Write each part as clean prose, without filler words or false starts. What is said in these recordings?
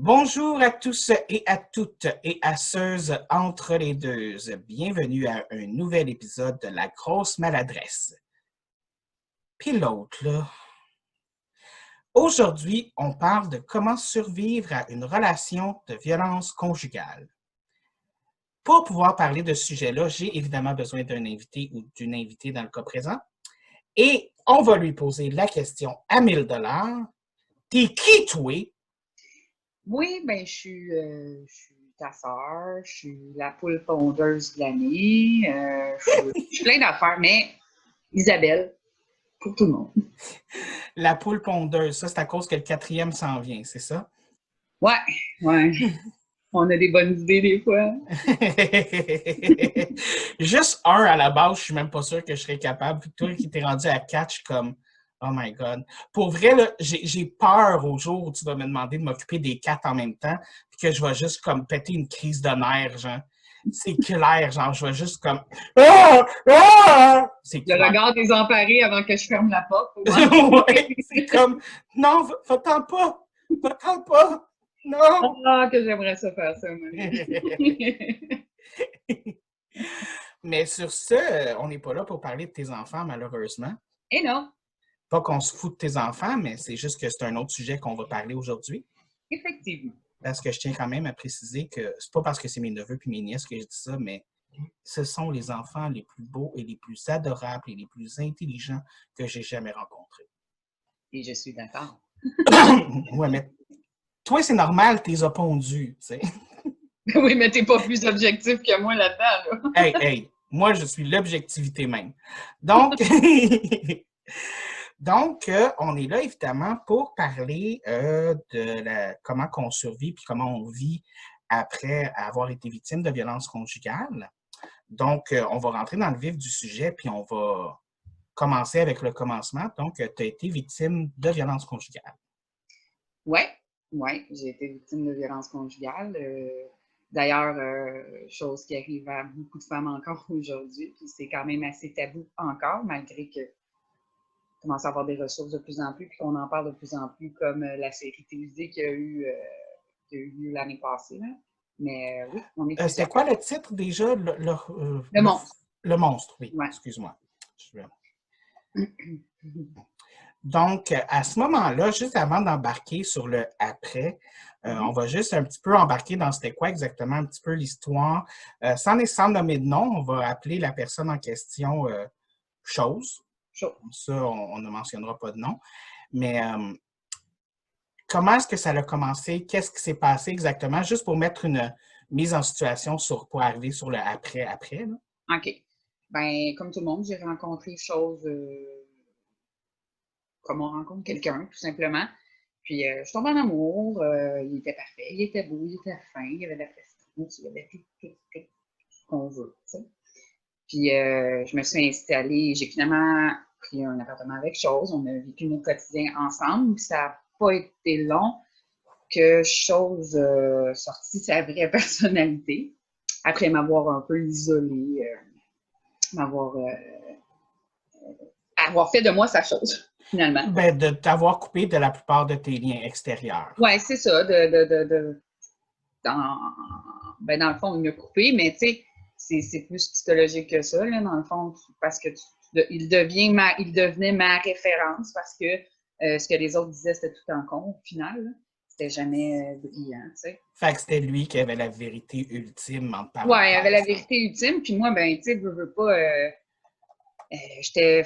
Bonjour à tous et à toutes et à ceux entre les deux. Bienvenue à un nouvel épisode de La Grosse Maladresse. Puis l'autre, là. Aujourd'hui, on parle de comment survivre à une relation de violence conjugale. Pour pouvoir parler de ce sujet-là, j'ai évidemment besoin d'un invité ou d'une invitée dans le cas présent. Et on va lui poser la question à 1000 $. T'es qui, toi? Oui, ben je suis ta sœur, je suis la poule pondeuse de l'année, je suis plein d'affaires, mais Isabelle, pour tout le monde. La poule pondeuse, ça, c'est à cause que le quatrième s'en vient, c'est ça? Ouais, on a des bonnes idées des fois. Juste un à la base, je suis même pas sûr que je serais capable. Puis toi qui t'es rendu à 4, je suis comme oh my God. Pour vrai, là, j'ai peur au jour où tu vas me demander de m'occuper des 4 en même temps, puis que je vais juste comme péter une crise de nerfs, genre. C'est clair, genre, je vais juste comme ah! Ah! C'est Le clair. regard désemparé avant que je ferme la porte. Ouais, c'est comme non, va-t'en pas! Va-t'en pas! Non! Ah, que j'aimerais ça faire ça, moi. Mais sur ce, on n'est pas là pour parler de tes enfants, malheureusement. Et non, Pas qu'on se fout de tes enfants, mais c'est juste que c'est un autre sujet qu'on va parler aujourd'hui. effectivement. Parce que je tiens quand même à préciser que c'est pas parce que c'est mes neveux et mes nièces que je dis ça, mais ce sont les enfants les plus beaux et les plus adorables et les plus intelligents que j'ai jamais rencontrés. Et je suis d'accord. Ouais, mais toi, c'est normal, t'es as pondus, tu sais. Oui, mais t'es pas plus objectif que moi là-dedans, là. Hey, moi, je suis l'objectivité même. Donc, on est là évidemment pour parler de comment on survit puis comment on vit après avoir été victime de violences conjugales. Donc, on va rentrer dans le vif du sujet puis on va commencer avec le commencement. Donc, tu as été victime de violences conjugales. Ouais, ouais, j'ai été victime de violences conjugales. D'ailleurs, chose qui arrive à beaucoup de femmes encore aujourd'hui, puis c'est quand même assez tabou encore, malgré que commence à avoir des ressources de plus en plus, puis qu'on en parle de plus en plus, comme la série télévisée qui a eu lieu l'année passée. Là. Mais oui, on est C'était plusieurs. quoi le titre déjà? Le monstre. Le monstre, oui, Ouais. excuse-moi. Donc, à ce moment-là, juste avant d'embarquer sur le après, on va juste un petit peu embarquer dans c'était quoi exactement un petit peu l'histoire. Sans nécessairement nommer de nom, on va appeler la personne en question chose. Chaud. Ça, on ne mentionnera pas de nom. Mais comment est-ce que ça a commencé? Qu'est-ce qui s'est passé exactement? Juste pour mettre une mise en situation pour arriver sur le après-après. OK. Ben, comme tout le monde, j'ai rencontré chose comme on rencontre quelqu'un, tout simplement. Puis, je tombe en amour. Il était parfait, il était beau, il était fin, il avait de la prestige, il avait tout ce qu'on veut, tu sais. Puis, je me suis installée, j'ai finalement pris un appartement avec Chose. On a vécu notre quotidien ensemble. Puis ça n'a pas été long que Chose sortit sa vraie personnalité après m'avoir un peu isolée, avoir fait de moi sa chose, finalement. Ben, de t'avoir coupé de la plupart de tes liens extérieurs. Ouais, c'est ça. Dans le fond, il m'a coupé, mais tu sais, c'est plus psychologique que ça, là, dans le fond, parce que il devenait ma référence parce que ce que les autres disaient, c'était tout en con, au final. Là. C'était jamais brillant, tu sais. Fait que c'était lui qui avait la vérité ultime, entre Ouais, il avait la parenthèses. vérité ultime, puis moi, ben, tu sais, veux pas, j'étais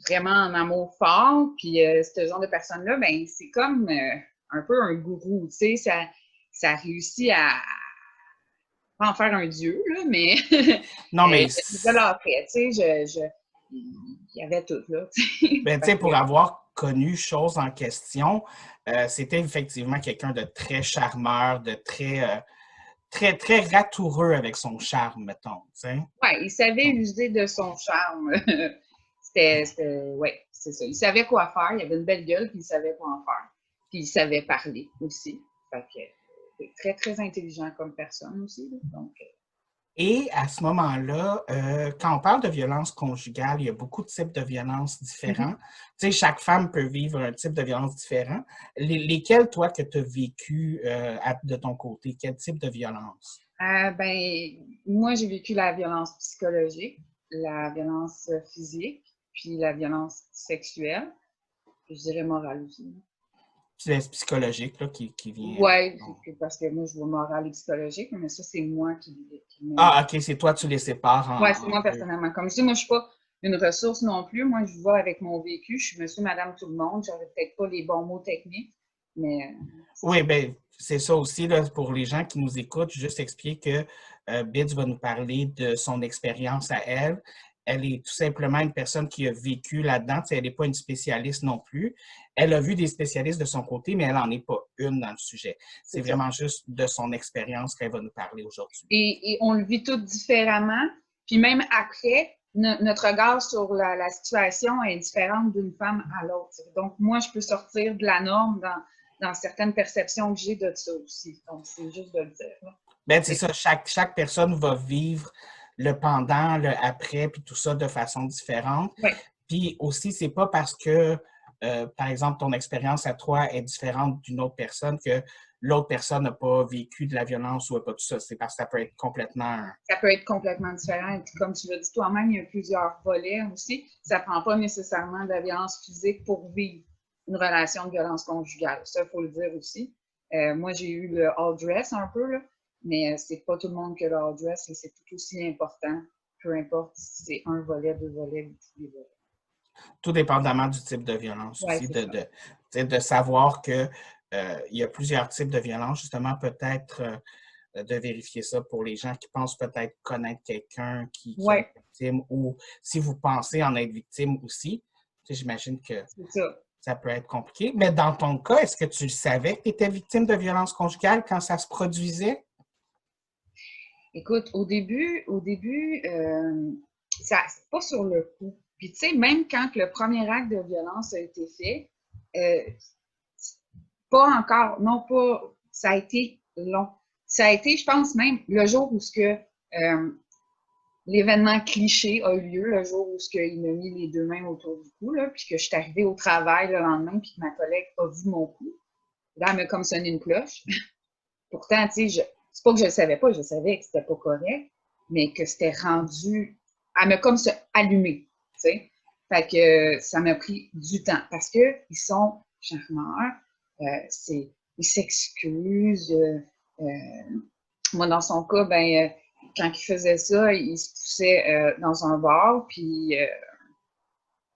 vraiment en amour fort, puis ce genre de personne-là, ben, c'est comme un peu un gourou, tu sais, ça réussit à pas en faire un dieu, là, mais Non, mais de l'après, tu sais, il y avait tout, là, ben, pour avoir connu chose en question, c'était effectivement quelqu'un de très charmeur, de très, très ratoureux avec son charme, mettons. T'sais. Ouais, il savait user de son charme. Ouais, c'est ça. Il savait quoi faire, il avait une belle gueule, puis il savait quoi en faire. Puis il savait parler aussi. Fait que, très, très intelligent comme personne aussi. Là. Donc, Et à ce moment-là, quand on parle de violence conjugale, il y a beaucoup de types de violences différents. Mhm. Tu sais, chaque femme peut vivre un type de violence différent. Lesquels, toi, que tu as vécu de ton côté? Quel type de violence? Moi, j'ai vécu la violence psychologique, la violence physique, puis la violence sexuelle, puis je dirais morale aussi. C'est psychologique là, qui vient. Ouais, parce que moi, je vois morale et psychologique, mais ça, c'est moi qui Ah, OK, c'est toi, tu les sépares ouais, c'est en moi deux. personnellement. Comme je dis, moi, je suis pas une ressource non plus. Moi, je vais avec mon vécu. Je suis monsieur, madame, tout le monde. J'aurais peut-être pas les bons mots techniques, mais c'est Oui, ça. bien, c'est ça aussi, là, pour les gens qui nous écoutent, juste expliquer que Bids va nous parler de son expérience à elle. Elle est tout simplement une personne qui a vécu là-dedans. Tu sais, elle n'est pas une spécialiste non plus. Elle a vu des spécialistes de son côté, mais elle n'en est pas une dans le sujet. C'est C'est ça. vraiment juste de son expérience qu'elle va nous parler aujourd'hui. Et on le vit tout différemment. Puis même après, notre regard sur la situation est différente d'une femme à l'autre. Donc, moi, je peux sortir de la norme dans certaines perceptions que j'ai de ça aussi. Donc, c'est juste de le dire. Là. Ben, c'est ça, chaque personne va vivre le pendant, le après, puis tout ça de façon différente. Ouais, Puis aussi, c'est pas parce que, par exemple, ton expérience à toi est différente d'une autre personne que l'autre personne n'a pas vécu de la violence ou n'a pas tout ça. C'est parce que ça peut être complètement. ça peut être complètement différent. Et puis, comme tu l'as dit toi-même, il y a plusieurs volets aussi. Ça ne prend pas nécessairement de la violence physique pour vivre une relation de violence conjugale. Ça, il faut le dire aussi. Moi, j'ai eu le all dress un peu, là, mais c'est pas tout le monde qui a le all dress et c'est tout aussi important, peu importe si c'est un volet, deux volets ou tous les volets. Tout dépendamment du type de violence Oui, aussi, c'est ça. de savoir que il y a plusieurs types de violence, justement, peut-être de vérifier ça pour les gens qui pensent peut-être connaître quelqu'un qui Oui, en est victime ou si vous pensez en être victime aussi. Tu sais, j'imagine que c'est ça. ça peut être compliqué. Mais dans ton cas, est-ce que tu savais que tu étais victime de violence conjugale quand ça se produisait? Écoute, ça, c'est pas sur le coup. Puis, tu sais, même quand le premier acte de violence a été fait, euh, pas encore, non pas, ça a été long. Ça a été, je pense même, le jour où l'événement cliché a eu lieu, le jour où il m'a mis les deux mains autour du cou, là, puis que je suis arrivée au travail le lendemain, puis que ma collègue a vu mon cou. Là, elle m'a comme sonné une cloche. Pourtant, tu sais, c'est pas que je le savais pas, je savais que c'était pas correct, mais que c'était rendu, elle m'a comme se allumé, tu sais. Fait que ça m'a pris du temps parce que ils sont charmeurs, ils s'excusent. Moi, dans son cas, quand il faisait ça, il se poussait dans un bar, puis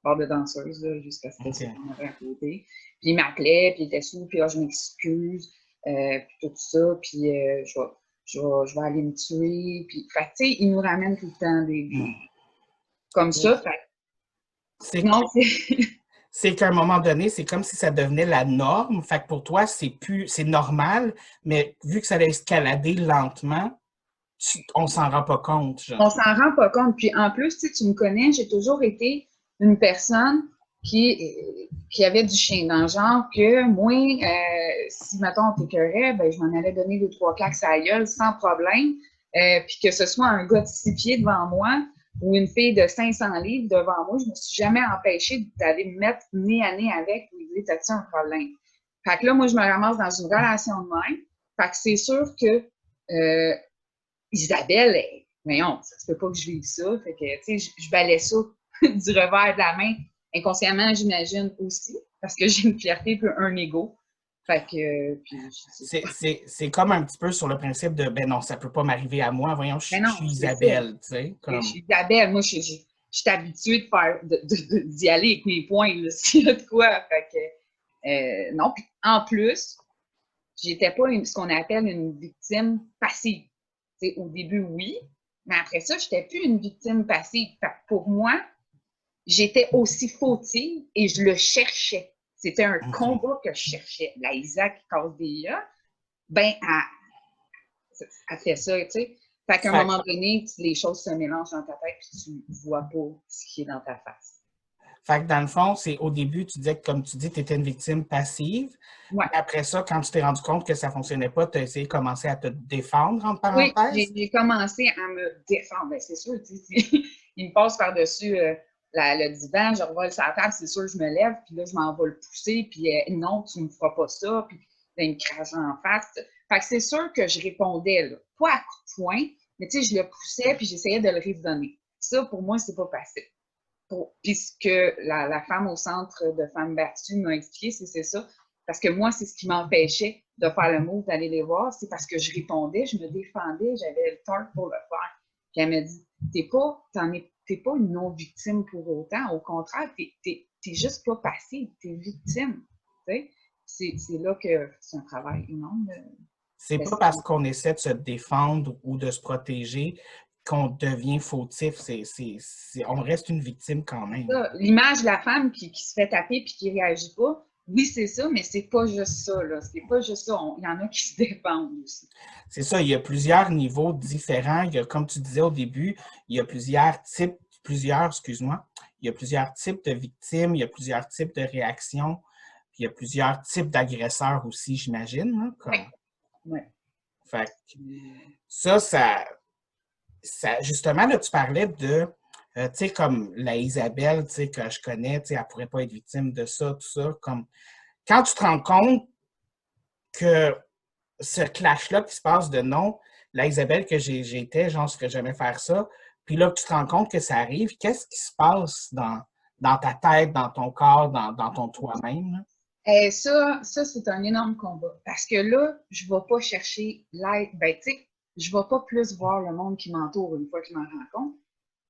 bar de danseuse, jusqu'à ce que OK. c'est qu'on avait à côté. Puis il m'appelait, puis il était sous, puis je m'excuse, puis tout ça, puis je vais aller me tuer. Puis, fait tu sais, il nous ramène tout le temps Hmm. comme ça. Fait C'est non, c'est c'est qu'à un moment donné, c'est comme si ça devenait la norme. Fait que pour toi, c'est normal, mais vu que ça a escaladé lentement, on s'en rend pas compte, genre. on s'en rend pas compte. Puis en plus, tu me connais, j'ai toujours été une personne qui avait du chien dans le genre que moi, si, mettons, on t'écœurait, ben, je m'en allais donner deux, trois claques à la gueule sans problème. Puis que ce soit un gars de 6 pieds devant moi ou une fille de 500 livres devant moi, je me suis jamais empêchée d'aller me mettre nez à nez avec et lui dire, t'as-tu un problème? Fait que là, moi, je me ramasse dans une relation de même. Fait que c'est sûr que Isabelle, voyons, ça se peut pas que je vive ça. Fait que, tu sais, je balais ça du revers de la main. Inconsciemment, j'imagine aussi, parce que j'ai une fierté puis un ego. Fait que, puis, c'est ça. C'est comme un petit peu sur le principe de, ben non, ça peut pas m'arriver à moi, voyons, Mais je non, suis c'est ça. Isabelle, tu sais, Je comme. suis Isabelle, moi, je suis habituée d'y aller avec mes points, s'il y a de quoi. Fait que, non, puis en plus, j'étais pas ce qu'on appelle une victime passive. T'sais, au début, oui, mais après ça, je n'étais plus une victime passive. Fait que pour moi, j'étais aussi fautive et je le cherchais. C'était un OK. combat que je cherchais. La Isa qui casse des œufs, ben, elle fait ça, tu sais. Fait qu'à un Fait, moment donné, les choses se mélangent dans ta tête et tu ne vois pas ce qui est dans ta face. Fait que dans le fond, c'est au début, tu disais que, comme tu dis, tu étais une victime passive. Ouais. Après ça, quand tu t'es rendu compte que ça ne fonctionnait pas, tu as essayé de commencer à te défendre, entre Oui, parenthèses? j'ai commencé à me défendre. Ben, c'est sûr, tu sais, il me passe par-dessus le divan, je revole sur la table, c'est sûr, je me lève, puis là, je m'en vais le pousser, puis non, tu ne me feras pas ça, puis là, il me crache en face. Fait que c'est sûr que je répondais, là, pas à coups de poing, mais tu sais, je le poussais, puis j'essayais de le raisonner. Ça, pour moi, c'est pas facile. Puis ce que la femme au centre de femmes battues m'a expliqué, c'est ça. Parce que moi, c'est ce qui m'empêchait de faire le move, d'aller les voir. C'est parce que je répondais, je me défendais, j'avais le tort pour le faire. Puis elle m'a dit, t'es pas une non-victime pour autant. Au contraire, t'es juste pas passive, t'es victime. C'est là que c'est un travail énorme. C'est pas parce qu'on essaie de se défendre ou de se protéger qu'on devient fautif. On reste une victime quand même. L'image de la femme qui se fait taper et qui ne réagit pas, oui, c'est ça, mais c'est pas juste ça. C'est pas juste ça. Il y en a qui se défendent aussi. C'est ça, il y a plusieurs niveaux différents. Il y a, comme tu disais au début, il y a plusieurs types de victimes, il y a plusieurs types de réactions, puis il y a plusieurs types d'agresseurs aussi, j'imagine. Hein, Oui. Ouais. Fait que ça, justement, là, tu parlais de, tu sais, comme la Isabelle, tu sais, que je connais, tu sais, elle pourrait pas être victime de ça, tout ça. Comme, quand tu te rends compte que ce clash-là qui se passe de non, la Isabelle que j'étais, genre, je ne ferais jamais faire ça, puis là, que tu te rends compte que ça arrive, qu'est-ce qui se passe dans ta tête, dans ton corps, dans ton toi-même? Ça, c'est un énorme combat. Parce que là, je ne vais pas chercher l'aide. Ben, tu sais, je ne vais pas plus voir le monde qui m'entoure une fois que je m'en rends compte.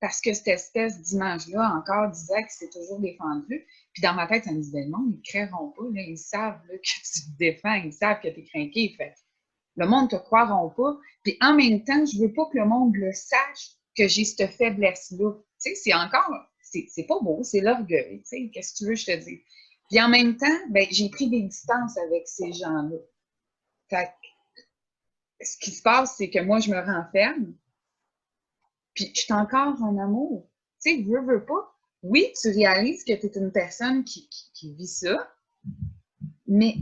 Parce que cette espèce d'image-là, encore, disait que c'est toujours défendu. Puis dans ma tête, ça me disait, le monde, ils ne créeront pas. Là, ils savent là, que tu te défends, ils savent que tu es craqué. Fait le monde ne te croiront pas. Puis en même temps, je ne veux pas que le monde le sache que j'ai cette faiblesse-là. Tu sais, c'est encore, c'est pas beau, c'est l'orgueil. Tu sais, qu'est-ce que tu veux que je te dise? Puis en même temps, ben, j'ai pris des distances avec ces gens-là. Fait que, ce qui se passe, c'est que moi, je me renferme, puis je suis encore en amour. Tu sais, veux pas. Oui, tu réalises que tu es une personne qui vit ça, mais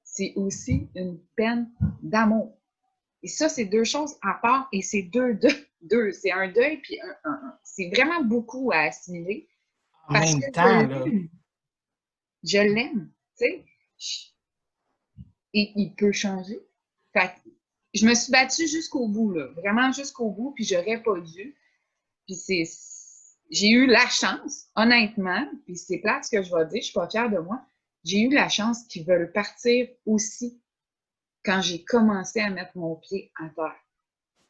c'est aussi une peine d'amour. Et ça, c'est deux choses à part et c'est deux. C'est un deuil puis un. C'est vraiment beaucoup à assimiler. En Parce même que temps, là, je l'aime, tu sais. Et il peut changer. Fait que je me suis battue jusqu'au bout, là. Vraiment jusqu'au bout, puis j'aurais pas dû. Puis j'ai eu la chance, honnêtement, puis c'est plate ce que je vais dire, je suis pas fière de moi. J'ai eu la chance qu'ils veulent partir aussi quand j'ai commencé à mettre mon pied à terre.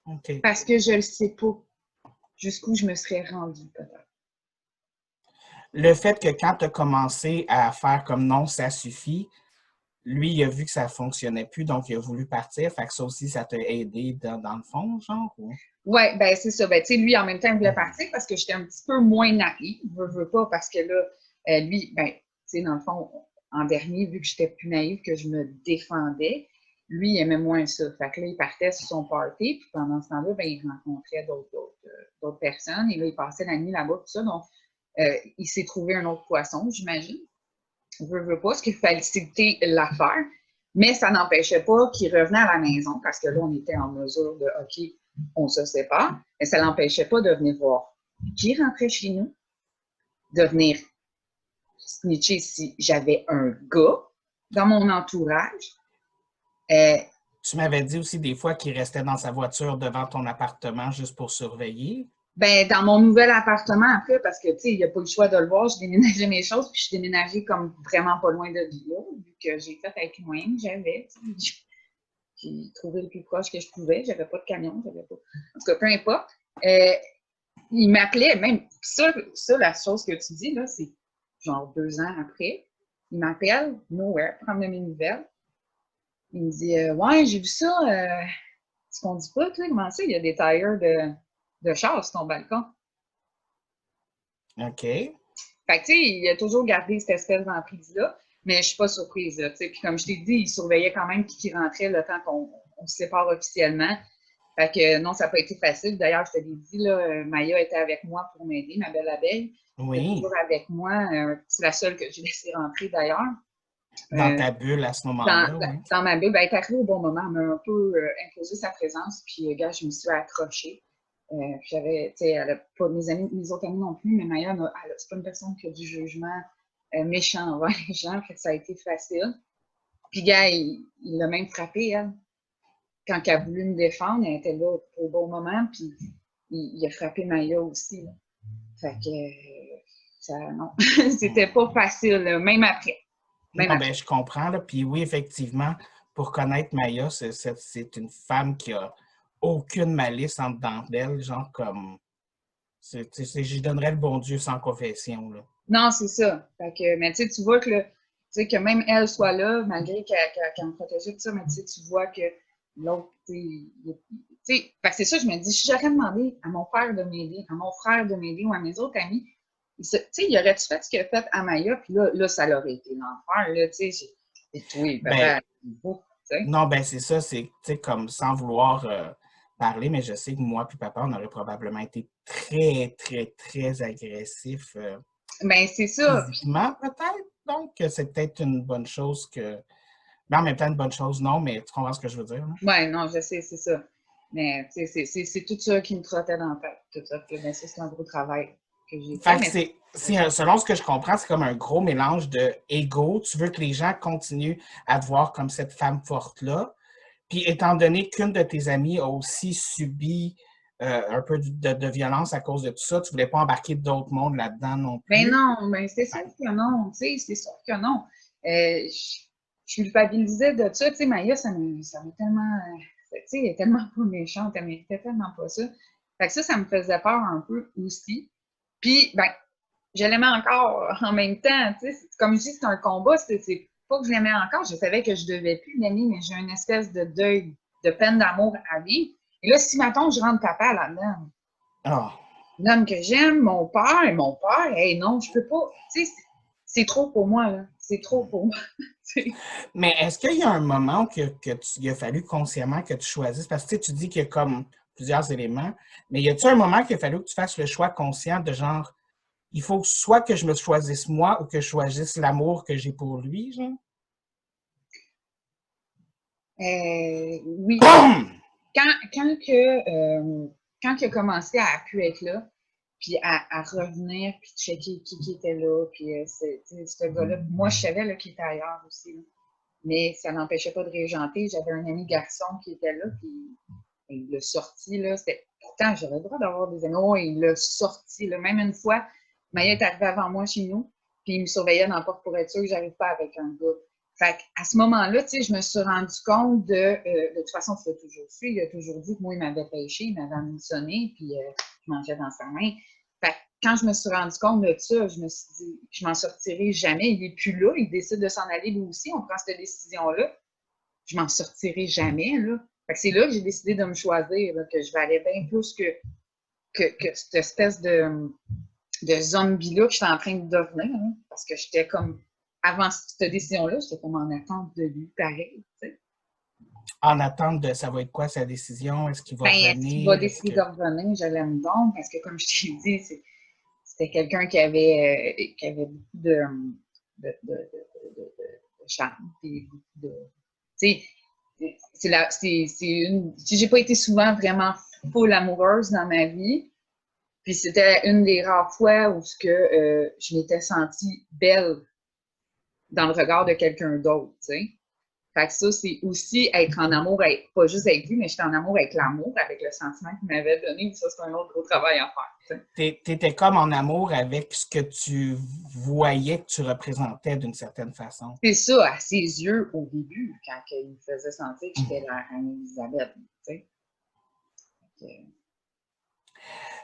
OK. Parce que je ne sais pas jusqu'où je me serais rendue, peut-être. Le fait que quand tu as commencé à faire comme non, ça suffit, lui, il a vu que ça ne fonctionnait plus, donc il a voulu partir. Fait que ça aussi, ça t'a aidé dans le fond, genre? Ou? Oui, ben c'est ça. Ben, tu sais, lui, en même temps, il voulait partir parce que j'étais un petit peu moins naïve. Veux pas, parce que là, lui, ben, tu sais, dans le fond, en dernier, vu que j'étais plus naïve, que je me défendais, lui, il aimait moins ça. Fait que là, il partait sur son party, puis pendant ce temps-là, ben, il rencontrait d'autres personnes, et là, il passait la nuit là-bas, tout ça. Donc, il s'est trouvé un autre poisson, j'imagine. Veux pas, ce qui facilitait l'affaire, mais ça n'empêchait pas qu'il revenait à la maison, parce que là, on était en mesure de, OK, on se sépare, mais ça l'empêchait pas de venir voir qui rentrait chez nous, de venir snitcher si j'avais un gars dans mon entourage. Tu m'avais dit aussi des fois qu'il restait dans sa voiture devant ton appartement juste pour surveiller. Ben, dans mon nouvel appartement, après, parce que, tu sais, il n'y a pas le choix de le voir, je déménageais mes choses, puis je déménageais comme vraiment pas loin de là, vu que j'ai fait avec les moyens que j'avais. J'ai trouvé le plus proche que je pouvais. J'avais pas de camion, j'avais pas. En tout cas, peu importe. Il m'appelait, même ça, la chose que tu dis, là, c'est genre 2 ans après. Il m'appelle, nowhere, prendre de mes nouvelles. Il me dit ouais, j'ai vu ça. Ce qu'on dit pas, toi, comment ça, il y a des tailleurs de char sur ton balcon. OK. Fait que, tu sais, il a toujours gardé cette espèce d'emprise-là, mais je suis pas surprise, tu sais. Puis comme je t'ai dit, il surveillait quand même qui rentrait le temps qu'on se sépare officiellement. Fait que non, ça n'a pas été facile. D'ailleurs, je te l'ai dit, là, Maya était avec moi pour m'aider, ma belle abeille. était Oui. toujours avec moi. C'est la seule que j'ai laissée rentrer d'ailleurs. Dans ta bulle à ce moment-là, oui. Dans ma bulle, ben, elle est arrivée au bon moment. Elle m'a un peu imposé sa présence. Puis, gars, je me suis accrochée. Puis j'avais, tu sais, elle a pas mes autres amis non plus, mais Maya, c'est pas une personne qui a du jugement méchant envers les gens, fait que ça a été facile. Puis, gars, il l'a même frappé, elle. Quand elle a voulu me défendre, elle était là au bon moment, puis il a frappé Maya aussi, là. Fait que, ça, non, c'était pas facile, là, même après. Non, ben, je comprends, là. Puis oui, effectivement, pour connaître Maya, c'est une femme qui a aucune malice en dedans d'elle, genre comme. J'y donnerais le bon Dieu sans confession, là. Non, c'est ça. Fait que, mais tu vois que même elle soit là, malgré qu'elle me protégeait, tout ça, mais tu vois que l'autre, fait que c'est ça, je me dis, si j'aurais demandé à mon père de m'aider, à mon frère de m'aider ou à mes autres amis, il aurait-tu fait ce qu'il a fait à Maya, puis là, ça l'aurait été l'enfer, là, tu sais, et oui, papa, non, ben c'est ça, c'est comme sans vouloir parler, mais je sais que moi puis papa, on aurait probablement été très, très, très agressifs ben, c'est ça. physiquement, peut-être. Donc, c'est peut-être une bonne chose que. Mais en même temps, une bonne chose, non, mais tu comprends ce que je veux dire, là? Ouais, non, je sais, c'est ça. Mais c'est tout ça qui me trottait dans la tête. Tout ça. Mais ça, c'est un gros travail que j'ai fait. Fait que selon ce que je comprends, c'est comme un gros mélange de ego. Tu veux que les gens continuent à te voir comme cette femme forte-là. Puis, étant donné qu'une de tes amies a aussi subi un peu de violence à cause de tout ça, tu voulais pas embarquer d'autres mondes là-dedans non Ben plus. non, ben c'est sûr que non, tu sais, c'est sûr que non. Je culpabilisais de ça, tu sais, Maya, ça m'a tellement, tu sais, elle est tellement pas méchante, elle méritait tellement pas ça. Fait que ça me faisait peur un peu aussi. Puis, ben, je l'aimais encore en même temps, tu sais, comme je dis, c'est un combat, c'est pas que je l'aimais encore, je savais que je devais plus l'aimer, mais j'ai une espèce de deuil, de peine d'amour à vivre. Et là, si, mettons, je rentre papa là-dedans, Ah. l'homme que j'aime, mon père, hey, non, je peux pas. Tu sais, c'est trop pour moi, là. C'est trop pour moi. Mais est-ce qu'il y a un moment il a fallu consciemment que tu choisisses? Parce que tu dis qu'il y a comme plusieurs éléments, mais y a-t-il un moment qu'il a fallu que tu fasses le choix conscient de genre, il faut soit que je me choisisse moi ou que je choisisse l'amour que j'ai pour lui, genre? Oui. Quand il a commencé à plus être là, puis à revenir, puis checker qui était là, puis ce gars-là, moi, je savais qu'il était ailleurs aussi, là. Mais ça n'empêchait pas de régenter. J'avais un ami garçon qui était là, puis il l'a sorti, là. Pourtant, j'avais le droit d'avoir des amis. Oh, il l'a sorti, là. Même une fois, Maya est arrivée avant moi chez nous, puis il me surveillait dans la porte pour être sûr que j'arrive pas avec un gars. Fait à ce moment-là, tu sais, je me suis rendu compte de toute façon, tu l'as toujours su, il a toujours dit que moi, il m'avait pêché, il m'avait hameçonné, puis je mangeais dans sa main. Fait quand je me suis rendu compte de ça, je me suis dit, je m'en sortirai jamais. Il n'est plus là, il décide de s'en aller lui aussi, on prend cette décision-là. Je m'en sortirai jamais, là. Fait que c'est là que j'ai décidé de me choisir, là, que je vais aller bien plus que cette espèce de zombie-là que j'étais en train de devenir, hein, parce que j'étais comme, avant cette décision-là, j'étais comme en attente de lui, pareil, tu sais. En attente de ça va être quoi sa décision? Est-ce qu'il va Ben, est-ce qu'il va revenir? Est-ce décider que. de revenir? Je l'aime donc, parce que comme je t'ai dit, c'était quelqu'un qui avait beaucoup de charme, puis beaucoup de. Tu sais, j'ai pas été souvent vraiment full amoureuse dans ma vie. Puis c'était une des rares fois où je m'étais sentie belle dans le regard de quelqu'un d'autre, tu sais. Fait que ça, c'est aussi être en amour avec, pas juste avec lui, mais j'étais en amour avec l'amour, avec le sentiment qu'il m'avait donné. Ça, c'est un autre gros travail à faire, tu étais comme en amour avec ce que tu voyais que tu représentais d'une certaine façon. C'est ça, à ses yeux, au début, quand il me faisait sentir que j'étais la reine Elisabeth, tu sais.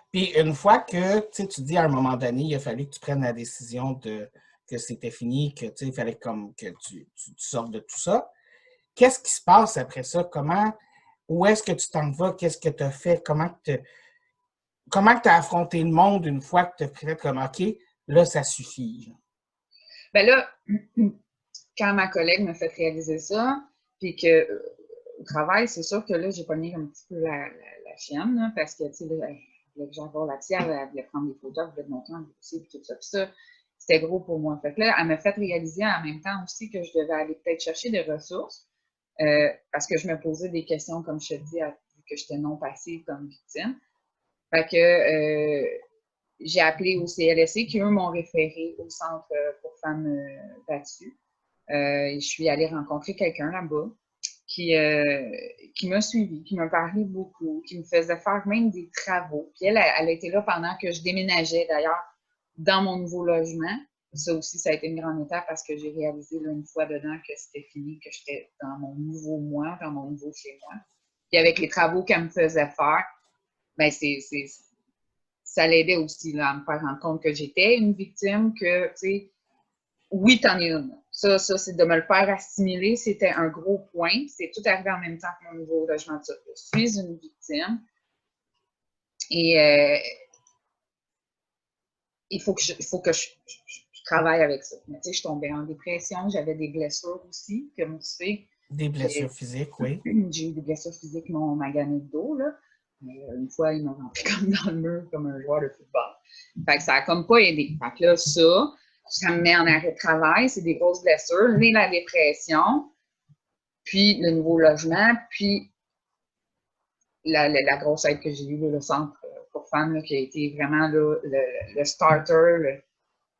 Puis une fois que tu dis à un moment donné, il a fallu que tu prennes la décision que c'était fini, que il fallait comme que tu sortes de tout ça. Qu'est-ce qui se passe après ça? Où est-ce que tu t'en vas? Qu'est-ce que tu as fait? Comment tu as affronté le monde une fois que tu as fait comme OK, là, ça suffit. Ben là, quand ma collègue m'a fait réaliser ça, puis que au travail, c'est sûr que là, j'ai pogné un petit peu la chienne, là, parce que, tu sais, voulait que j'aille la psy, elle voulait prendre des photos, elle voulait monter un dossier, puis tout ça. Puis ça, c'était gros pour moi. Fait que là, elle m'a fait réaliser en même temps aussi que je devais aller peut-être chercher des ressources parce que je me posais des questions, comme je te dis, que j'étais non passive comme victime. Fait que j'ai appelé au CLSC qui, eux, m'ont référé au Centre pour femmes battues. Je suis allée rencontrer quelqu'un là-bas qui m'a suivi, qui m'a parlé beaucoup, qui me faisait faire même des travaux. Puis elle était là pendant que je déménageais, d'ailleurs, dans mon nouveau logement. Ça aussi, ça a été une grande étape parce que j'ai réalisé là, une fois dedans que c'était fini, que j'étais dans mon nouveau moi, dans mon nouveau chez moi. Puis avec les travaux qu'elle me faisait faire, ben ça l'aidait aussi là, à me faire rendre compte que j'étais une victime, que, tu sais, oui, t'en es une. Ça, c'est de me le faire assimiler, c'était un gros point. C'est tout arrivé en même temps que mon nouveau logement de ça. Je suis une victime et il faut que je travaille avec ça. Mais, tu sais, je tombais en dépression, j'avais des blessures aussi, comme tu sais. Des blessures physiques, oui. J'ai eu des blessures physiques qui m'ont magané le dos, là. Mais une fois, ils m'ont rentré comme dans le mur, comme un joueur de football. Fait que ça a comme pas aidé. Fait que là, ça me met en arrêt de travail, c'est des grosses blessures, la dépression, puis le nouveau logement, puis la grosse aide que j'ai eue, le centre pour femmes, là, qui a été vraiment là, le starter.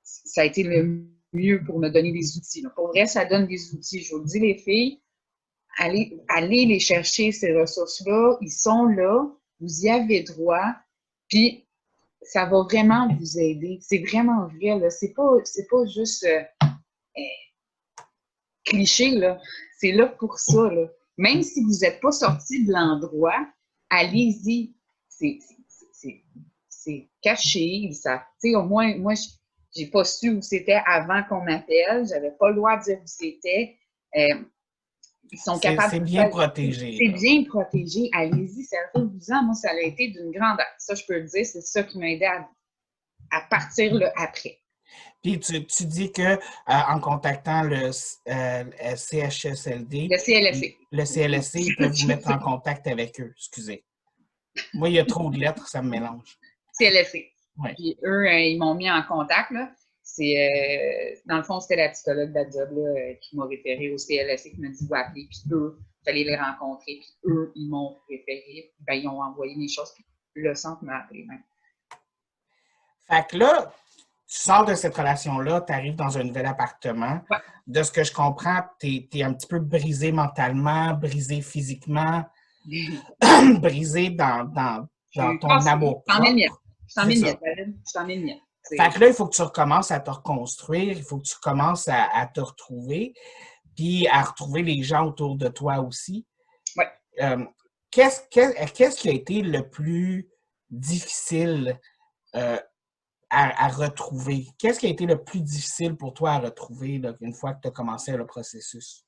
Ça a été le mieux pour me donner des outils. Là. Pour vrai, ça donne des outils. Je vous le dis, les filles, allez les chercher, ces ressources-là. Ils sont là. Vous y avez droit. Puis, ça va vraiment vous aider. C'est vraiment vrai. Là. C'est pas juste cliché. Là. C'est là pour ça. Là. Même si vous n'êtes pas sorti de l'endroit, allez-y. C'est caché. Au moins, moi, j'ai pas su où c'était avant qu'on m'appelle. J'avais pas le droit de dire où c'était. Ils sont capables. C'est bien protégé. C'est bien protégé. Allez-y, servez-vous-en. Moi, ça a été d'une grande aide. Ça, je peux le dire, c'est ça qui m'a aidé à partir là, après. Puis tu dis que en contactant le CHSLD, le CLSC, ils peuvent vous mettre en contact avec eux. Excusez. Moi, il y a trop de lettres, ça me mélange. CLSC. Ouais. Puis eux, ils m'ont mis en contact. Là. Dans le fond, c'était la psychologue de la job là, qui m'a référé au CLSC, qui m'a dit, vous appeler. Puis eux, j'allais les rencontrer. Puis eux, ils m'ont référé. Ben, ils ont envoyé mes choses. Puis le centre m'a appelé même. Fait que là, tu sors de cette relation-là, tu arrives dans un nouvel appartement. Ouais. De ce que je comprends, tu es un petit peu brisé mentalement, brisé physiquement, brisé dans ton amour propre. Je t'en mets une miette, David. Je t'en mets une miette. Fait que là, il faut que tu recommences à te reconstruire, il faut que tu commences à te retrouver, puis à retrouver les gens autour de toi aussi. Ouais. Qu'est-ce qui a été le plus difficile à retrouver? Qu'est-ce qui a été le plus difficile pour toi à retrouver là, une fois que tu as commencé le processus?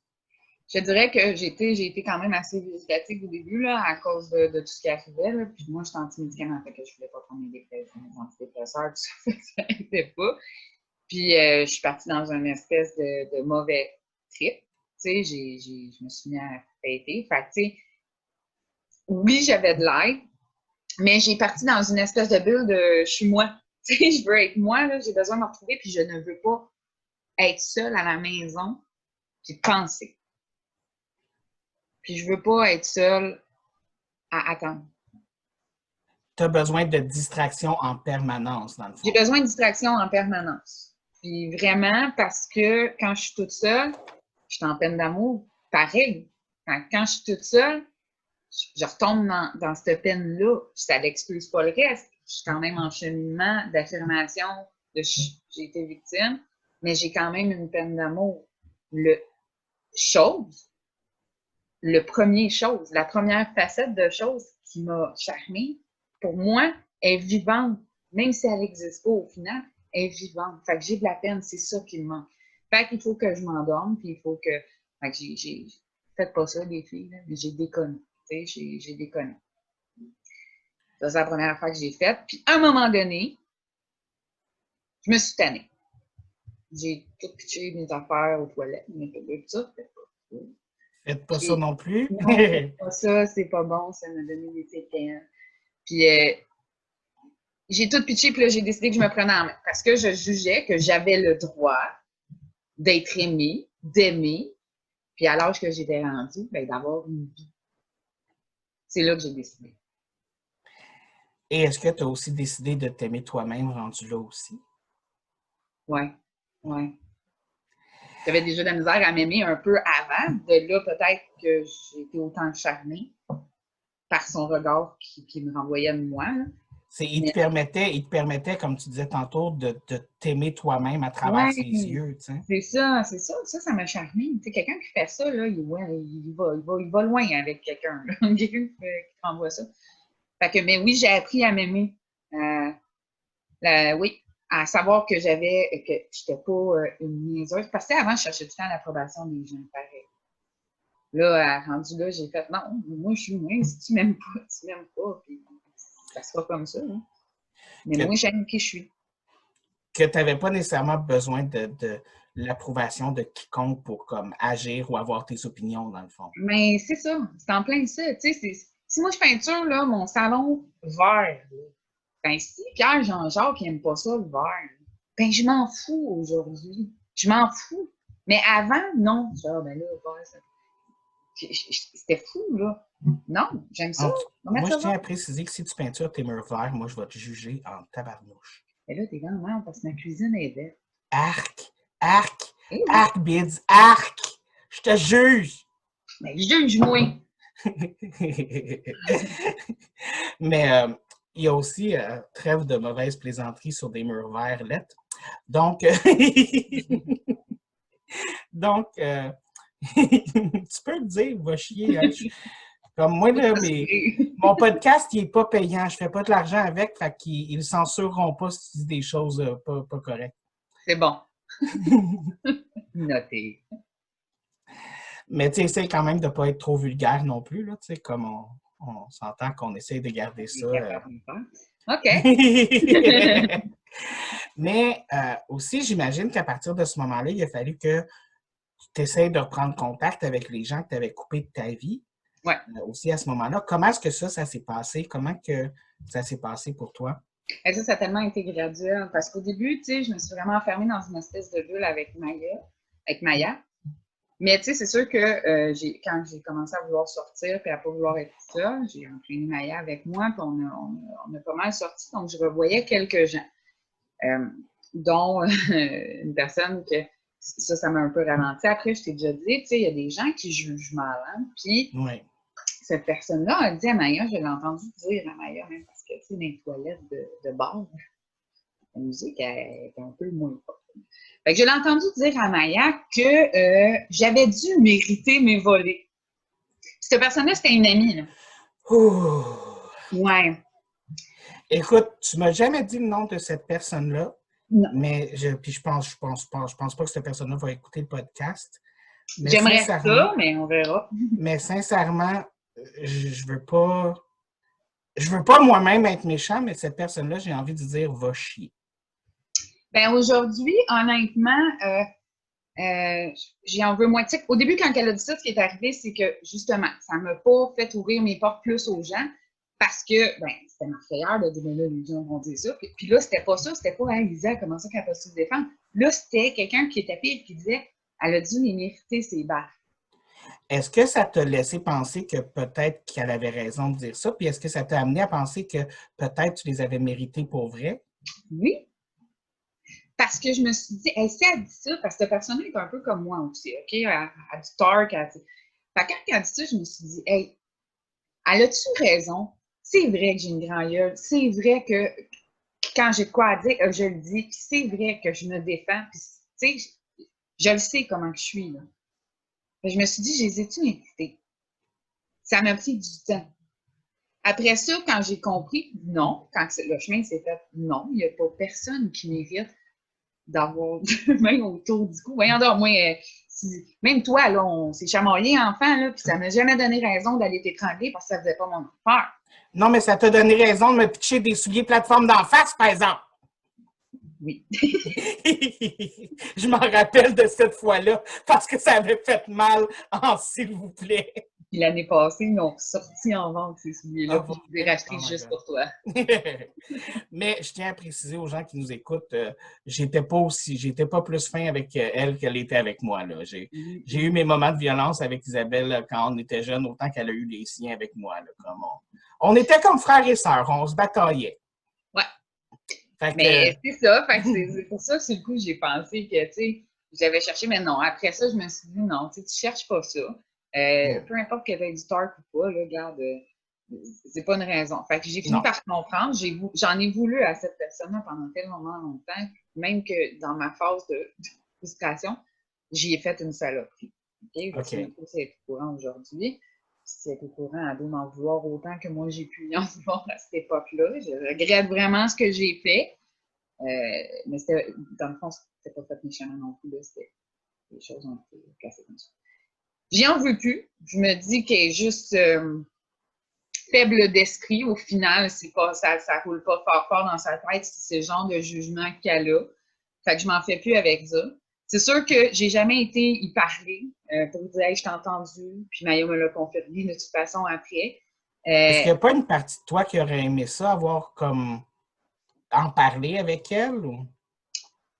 Je dirais que j'ai été quand même assez végicative au début là, à cause de tout ce qui arrivait. Là. Puis moi, j'étais anti-médicament, fait que je voulais pas prendre mes antidépresseurs, tout ça, ça n'aidait pas. Puis je suis partie dans une espèce de mauvais trip. Tu sais, je me suis mis à fêter. Fait que, tu sais, oui, j'avais de l'aide, mais j'ai parti dans une espèce de bulle de je suis moi. Tu sais, je veux être moi, là, j'ai besoin de me retrouver, puis je ne veux pas être seule à la maison, puis penser. Puis je veux pas être seule à attendre. Tu as besoin de distraction en permanence, dans le fond. J'ai besoin de distraction en permanence. Puis vraiment, parce que quand je suis toute seule, je suis en peine d'amour, pareil. Quand je suis toute seule, je retombe dans cette peine-là. Ça n'excuse pas le reste. Je suis quand même en cheminement d'affirmation de j'ai été victime, mais j'ai quand même une peine d'amour. La première facette de chose qui m'a charmée, pour moi, est vivante. Même si elle n'existe pas au final, elle est vivante. Fait que j'ai de la peine, c'est ça qui me manque. Fait qu'il faut que je m'endorme, puis il faut que... Fait que faites pas ça, les filles, là, mais j'ai déconné. Tu sais, j'ai déconné. Ça, c'est la première fois que j'ai faite. Puis à un moment donné, je me suis tannée. J'ai tout pitché mes affaires aux toilettes, mais tout ça, faites pas. Faites pas ça non plus. Non, faites pas ça, c'est pas bon, ça m'a donné des séquelles. Puis j'ai tout pitché, puis là, j'ai décidé que je me prenais en main. Parce que je jugeais que j'avais le droit d'être aimée, d'aimer, puis à l'âge que j'étais rendue, ben, d'avoir une vie. C'est là que j'ai décidé. Et est-ce que tu as aussi décidé de t'aimer toi-même rendu là aussi? Ouais, ouais. J'avais déjà de la misère à m'aimer un peu avant. De là, peut-être que j'ai été autant charmée par son regard qui me renvoyait de moi. Il te permettait, comme tu disais tantôt, de t'aimer toi-même à travers ses Ouais, yeux, tu sais. c'est ça, c'est ça. Ça m'a charmée. Tu sais, quelqu'un qui fait ça, là, il va loin avec quelqu'un. Quelqu'un qui renvoie ça. Fait que, mais oui, j'ai appris à m'aimer. Oui, à savoir que j'étais pas une niaiseuse. Parce que avant, je cherchais tout le temps l'approbation des gens, pareil. Là, rendu là, j'ai fait non, moi je suis moi, si tu m'aimes pas, tu m'aimes pas, puis ça sera comme ça. Hein. Mais moi, j'aime qui je suis. Que tu n'avais pas nécessairement besoin de l'approbation de quiconque pour comme agir ou avoir tes opinions, dans le fond. Mais c'est ça, c'est en plein ça. Tu sais, si moi je peinture là, mon salon vert, là, ben si Pierre Jean-Jacques n'aime pas ça, le vert, ben je m'en fous aujourd'hui. Je m'en fous. Mais avant, non. Genre, ben là, vert, ça. C'était fou, là. Non, j'aime ça. Moi, je tiens à préciser que si tu peintures tes murs verts, moi, je vais te juger en tabarnouche. Mais là, t'es vraiment mal parce que ma cuisine est verte. Arc! Arc! Eh oui. Arc, Bids! Arc! Je te juge! Mais juge-moi! Mais il y a aussi trêve de mauvaise plaisanterie sur des murs verts lettres. Donc, donc tu peux le dire, va chier. Hein? Comme moi, là, mon podcast, il n'est pas payant. Je ne fais pas de l'argent avec, fait qu'ils ne censureront pas si tu dis des choses pas correctes. C'est bon. Noté. Mais tu essaies quand même de ne pas être trop vulgaire non plus, là, comme on s'entend qu'on essaie de garder ça. OK. Mais aussi, j'imagine qu'à partir de ce moment-là, il a fallu que tu essaies de reprendre contact avec les gens que tu avais coupés de ta vie. Ouais. Aussi à ce moment-là. Comment est-ce que ça s'est passé? Comment que ça s'est passé pour toi? Et ça a tellement été graduel. Parce qu'au début, tu sais, je me suis vraiment enfermée dans une espèce de bulle avec Maya. Mais tu sais, c'est sûr que quand j'ai commencé à vouloir sortir puis à pas vouloir être seule, j'ai entraîné Maya avec moi, puis on a pas mal sorti. Donc, je revoyais quelques gens, dont une personne que ça m'a un peu ralenti. Après, je t'ai déjà dit, tu sais, il y a des gens qui jugent mal. Hein? Puis, cette personne-là a dit à Maya, je l'ai entendu dire à Maya, même parce que, tu sais, dans les toilettes de bar, la musique est un peu moins forte. Fait que je l'ai entendu dire à Maya que j'avais dû mériter mes volets. Puis cette personne-là, c'était une amie. Là. Ouh. Ouais. Écoute, tu m'as jamais dit le nom de cette personne-là. Non. Mais je pense pas que cette personne-là va écouter le podcast. J'aimerais ça, mais on verra. Mais sincèrement, je veux pas moi-même être méchant, mais cette personne-là, j'ai envie de dire va chier. Ben aujourd'hui, honnêtement, j'en veux moins. Au début, quand elle a dit ça, ce qui est arrivé, c'est que justement, ça ne m'a pas fait ouvrir mes portes plus aux gens parce que, ben, c'était ma frayeur de dire, ben là, les gens vont dire ça. Puis là, c'était pas ça, c'était pas, Lisa, comment ça qu'elle peut se défendre. Là, c'était quelqu'un qui était pire qui disait, elle a dû les mériter, ses baffes. Est-ce que ça t'a laissé penser que peut-être qu'elle avait raison de dire ça? Puis est-ce que ça t'a amené à penser que peut-être tu les avais mérités pour vrai? Oui. Parce que je me suis dit, hey, si elle dit ça, parce que cette personne-là est un peu comme moi aussi, OK? Elle a du torque. Fait que quand elle a dit ça, je me suis dit, hey, elle a-tu raison? C'est vrai que j'ai une grande gueule. C'est vrai que quand j'ai de quoi à dire, je le dis. Puis c'est vrai que je me défends. Puis, tu sais, je le sais comment je suis, là. Je me suis dit, je les ai-tu mérités? Ça m'a pris du temps. Après ça, quand j'ai compris, non, quand le chemin s'est fait, non, il n'y a pas personne qui mérite d'avoir deux mains autour du cou. Voyons donc, moi, même toi, là, on s'est chamaillé enfant, là, puis ça m'a jamais donné raison d'aller t'étrangler parce que ça faisait pas mon affaire. Non, mais ça t'a donné raison de me pitcher des souliers plateforme d'en face, par exemple. Oui. Je m'en rappelle de cette fois-là parce que ça avait fait mal en s'il vous plaît. Puis l'année passée, ils ont sorti en vente ces souliers-là, Ah, puis pour je les ai vrai? rachetés Oh my juste God. pour toi. Mais je tiens à préciser aux gens qui nous écoutent, j'étais pas plus fin avec elle qu'elle était avec moi. Là. J'ai eu mes moments de violence avec Isabelle quand on était jeunes, autant qu'elle a eu les siens avec moi. Là, comme on était comme frères et sœurs, on se bataillait. Ouais. Fait que, Mais c'est ça, fait que c'est pour ça, sur le coup, j'ai pensé que, tu sais, j'avais cherché, mais non. Après ça, je me suis dit, non, tu cherches pas ça. Peu importe qu'elle ait du tort ou pas, là, regarde, c'est pas une raison. Fait que j'ai fini non. par comprendre. J'en ai voulu à cette personne-là pendant tellement longtemps, même que dans ma phase de frustration, j'y ai fait une saloperie. OK? Je sais même pas si elle est au courant aujourd'hui. Si elle est au courant, elle doit m'en vouloir autant que moi j'ai pu y en vouloir à cette époque-là. Je regrette vraiment ce que j'ai fait. Mais dans le fond, c'était pas fait méchamment non plus. Les choses ont été cassées comme ça. J'y en veux plus. Je me dis qu'elle est juste faible d'esprit. Au final, c'est pas, ça roule pas fort dans sa tête. C'est ce genre de jugement qu'elle a. Fait que je m'en fais plus avec ça. C'est sûr que j'ai jamais été y parler pour dire hey, je t'ai entendu, puis Maya me l'a confirmé de toute façon après. Est-ce qu'il n'y a pas une partie de toi qui aurait aimé ça, avoir comme en parler avec elle? Ou?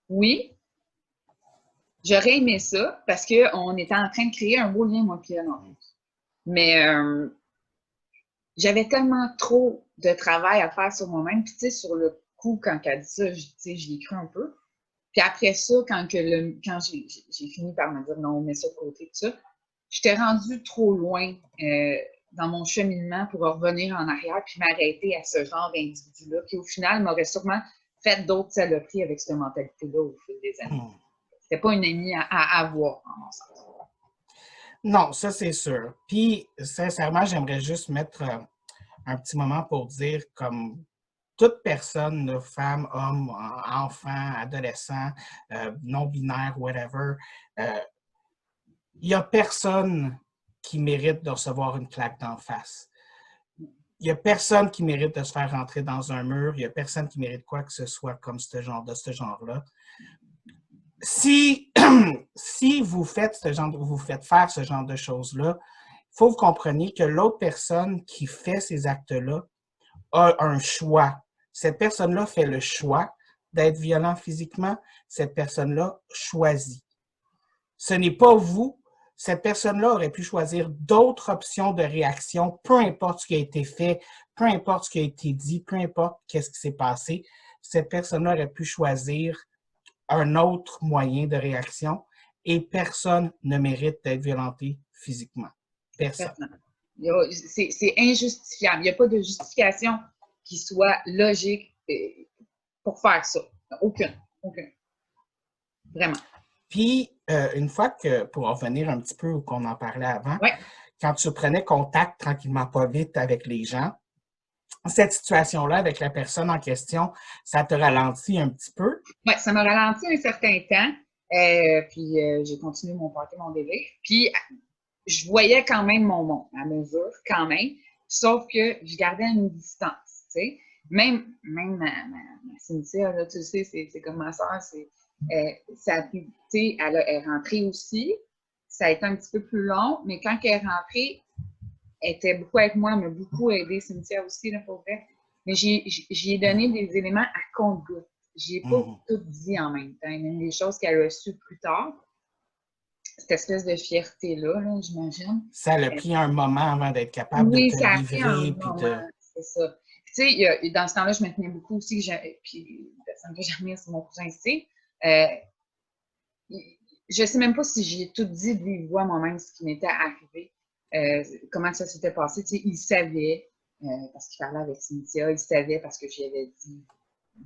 Oui, j'aurais aimé ça parce qu'on était en train de créer un beau lien, moi et elle, en plus. Mais j'avais tellement trop de travail à faire sur moi-même. Puis, tu sais, sur le coup, quand elle dit ça, je l'ai cru un peu. Puis après ça, quand j'ai fini par me dire non, on met ça de côté, tout ça, j'étais rendue trop loin dans mon cheminement pour revenir en arrière puis m'arrêter à ce genre d'individu-là qui, au final, m'aurait sûrement fait d'autres saloperies avec cette mentalité-là au fil des années. C'était pas une amie à avoir, en mon sens. Non, ça c'est sûr. Puis, sincèrement, j'aimerais juste mettre un petit moment pour dire comme toute personne, femme, homme, enfant, adolescent, non-binaire, whatever, il n'y a personne qui mérite de recevoir une claque d'en face. Il n'y a personne qui mérite de se faire rentrer dans un mur. Il n'y a personne qui mérite quoi que ce soit comme ce genre-là. Si, si vous faites faire ce genre de choses-là, il faut que vous compreniez que l'autre personne qui fait ces actes-là a un choix. Cette personne-là fait le choix d'être violent physiquement. Cette personne-là choisit. Ce n'est pas vous. Cette personne-là aurait pu choisir d'autres options de réaction, peu importe ce qui a été fait, peu importe ce qui a été dit, peu importe qu'est-ce qui s'est passé. Cette personne-là aurait pu choisir un autre moyen de réaction et personne ne mérite d'être violenté physiquement. Personne. C'est injustifiable. Il n'y a pas de justification qui soit logique pour faire ça. Aucune. Aucune. Vraiment. Puis, une fois que, pour revenir un petit peu où qu'on en parlait avant, ouais. Quand tu prenais contact tranquillement pas vite avec les gens, cette situation-là avec la personne en question, ça te ralentit un petit peu? Oui, ça m'a ralenti un certain temps. Puis j'ai continué mon party, mon délire. Puis je voyais quand même mon monde, à mesure, quand même. Sauf que je gardais une distance, tu sais. Même ma Cynthia, là, tu sais, c'est comme ma soeur, elle est rentrée aussi. Ça a été un petit peu plus long, mais quand elle est rentrée, elle était beaucoup avec moi, elle m'a beaucoup aidé, Cynthia aussi, là, pour vrai. Mais j'y ai donné des éléments à compte-gouttes. J'ai pas tout dit en même temps. Il y a des choses qu'elle a su plus tard. Cette espèce de fierté-là, là, j'imagine. Ça a pris un moment avant d'être capable de te ça a pris un livrer. moment, c'est ça. Tu sais, dans ce temps-là, je me tenais beaucoup aussi, puis la personne que j'aimais, c'est mon cousin ici. Je sais même pas si j'ai tout dit de vive voix moi-même, ce qui m'était arrivé, comment ça s'était passé. Tu sais, il savait, parce qu'il parlait avec Cynthia, il savait parce que j'y avais dit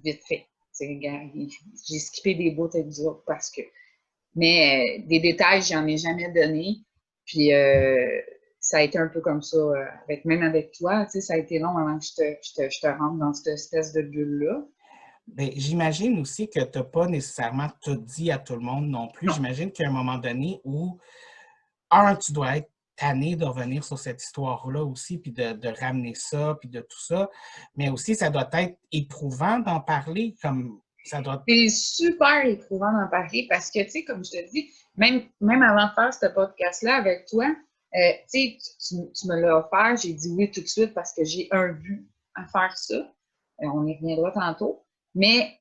vite fait. J'ai skippé des bouts avec vous autres parce que. Mais des détails, j'en ai jamais donné. Puis ça a été un peu comme ça, même avec toi. Tu sais, ça a été long avant que je te rentre dans cette espèce de bulle-là. Bien, j'imagine aussi que tu n'as pas nécessairement tout dit à tout le monde non plus. Non. J'imagine qu'il y a un moment donné où, tu dois être tanné de revenir sur cette histoire-là aussi, puis de ramener ça, puis de tout ça. Mais aussi, ça doit être éprouvant d'en parler. Comme Ça doit... C'est super éprouvant d'en parler parce que, tu sais, comme je te dis, même avant de faire ce podcast-là avec toi, tu sais, tu me l'as offert, j'ai dit oui tout de suite parce que j'ai un but à faire ça. On y reviendra tantôt. Mais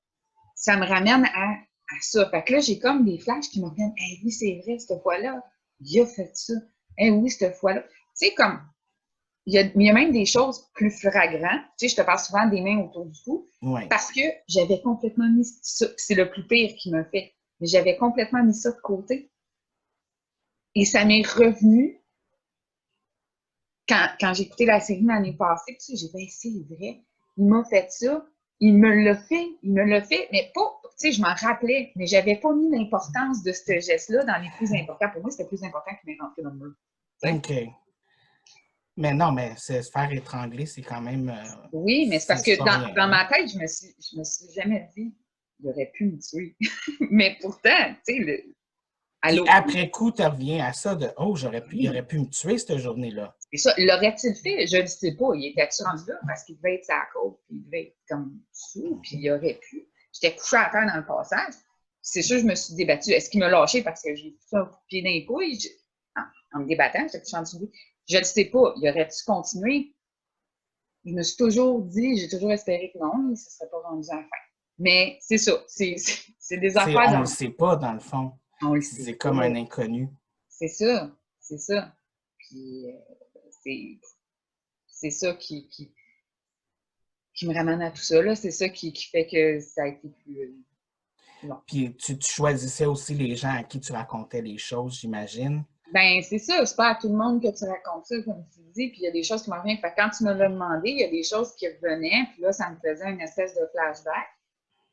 ça me ramène à ça. Fait que là, j'ai comme des flashs qui me reviennent. Eh oui, c'est vrai, cette fois-là, il a fait ça. Eh oui, cette fois-là. Tu sais, comme, il y a même des choses plus flagrantes. Tu sais, je te parle souvent des mains autour du cou Oui. parce que j'avais complètement mis ça. C'est le plus pire qui m'a fait. Mais j'avais complètement mis ça de côté. Et ça m'est revenu quand j'ai écouté la série l'année passée. Puis j'ai fait, c'est vrai, il m'a fait ça. Il me l'a fait, mais pas, tu sais, je m'en rappelais, mais j'avais pas mis l'importance de ce geste-là dans les plus importants. Pour moi, c'était plus important qu'il m'ait rentré dans le mur. OK. Mais non, mais se faire étrangler, c'est quand même... Oui, mais c'est parce que pas rien, dans hein? ma tête, je me suis jamais dit, il aurait pu me tuer. Mais pourtant, tu sais, Puis allô, après coup, tu reviens à ça de « Oh, il oui, aurait pu me tuer cette journée-là. » c'est ça. L'aurait-il fait? Je ne sais pas. Il était rendu là parce qu'il devait être sa côte, puis il devait être comme sous, puis il aurait pu. J'étais couchée à terre dans le passage. C'est sûr, je me suis débattue. Est-ce qu'il m'a lâché parce que j'ai fait un coup de pied dans les couilles? En me débattant, j'étais couchée en dessous de lui. Je ne sais pas. Il aurait-tu continué? Je me suis toujours dit, j'ai toujours espéré que non, il ne se serait pas rendu à la fin. Mais c'est ça. C'est des affaires On ne le dans... sait pas, dans le fond. On le sait C'est comme un pas. inconnu. C'est ça. C'est ça. Puis, c'est ça qui me ramène à tout ça. C'est ça qui fait que ça a été plus long. Puis tu choisissais aussi les gens à qui tu racontais les choses, j'imagine. Ben, c'est ça. C'est pas à tout le monde que tu racontes ça, comme tu dis. Puis il y a des choses qui me reviennent. Fait quand tu me l'as demandé, il y a des choses qui revenaient. Puis là, ça me faisait une espèce de flashback.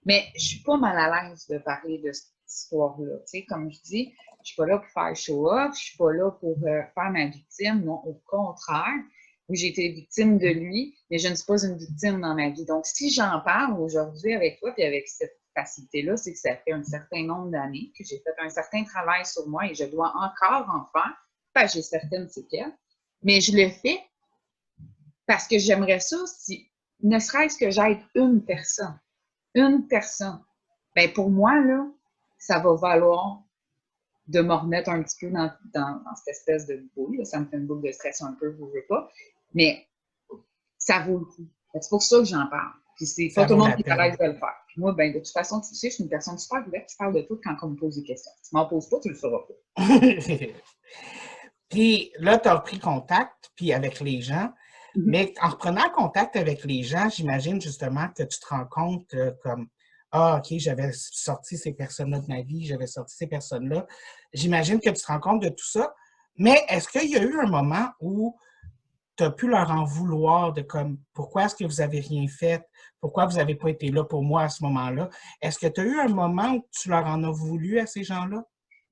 Mais je suis pas mal à l'aise de parler de cette histoire-là. Tu sais, comme je dis, je suis pas là pour faire show-off. Je suis pas là pour faire ma victime. Non, au contraire. Oui, j'ai été victime de lui, mais je ne suis pas une victime dans ma vie. Donc, si j'en parle aujourd'hui avec toi, puis avec cette facilité-là, c'est que ça fait un certain nombre d'années que j'ai fait un certain travail sur moi et je dois encore en faire, parce que j'ai certaines séquelles. Mais je le fais parce que j'aimerais ça si, ne serait-ce que j'aide une personne, ben pour moi, là, ça va valoir de me remettre un petit peu dans cette espèce de boule. Là. Ça me fait une boule de stress un peu, je ne veux pas. Mais ça vaut le coup. C'est pour ça que j'en parle. Puis c'est pas Ça tout le vaut monde la qui est à peine. l'aise de le faire. Puis moi, ben, de toute façon, tu sais, je suis une personne super ouverte. Je parle de tout quand on me pose des questions. Si tu m'en poses pas, tu le sauras pas. Puis là, tu as repris contact puis avec les gens. Mais en reprenant contact avec les gens, j'imagine justement que tu te rends compte comme Ah, OK, j'avais sorti ces personnes-là de ma vie, j'avais sorti ces personnes-là. J'imagine que tu te rends compte de tout ça. Mais est-ce qu'il y a eu un moment où tu as pu leur en vouloir de comme pourquoi est-ce que vous avez rien fait? Pourquoi vous n'avez pas été là pour moi à ce moment-là? Est-ce que tu as eu un moment où tu leur en as voulu à ces gens-là?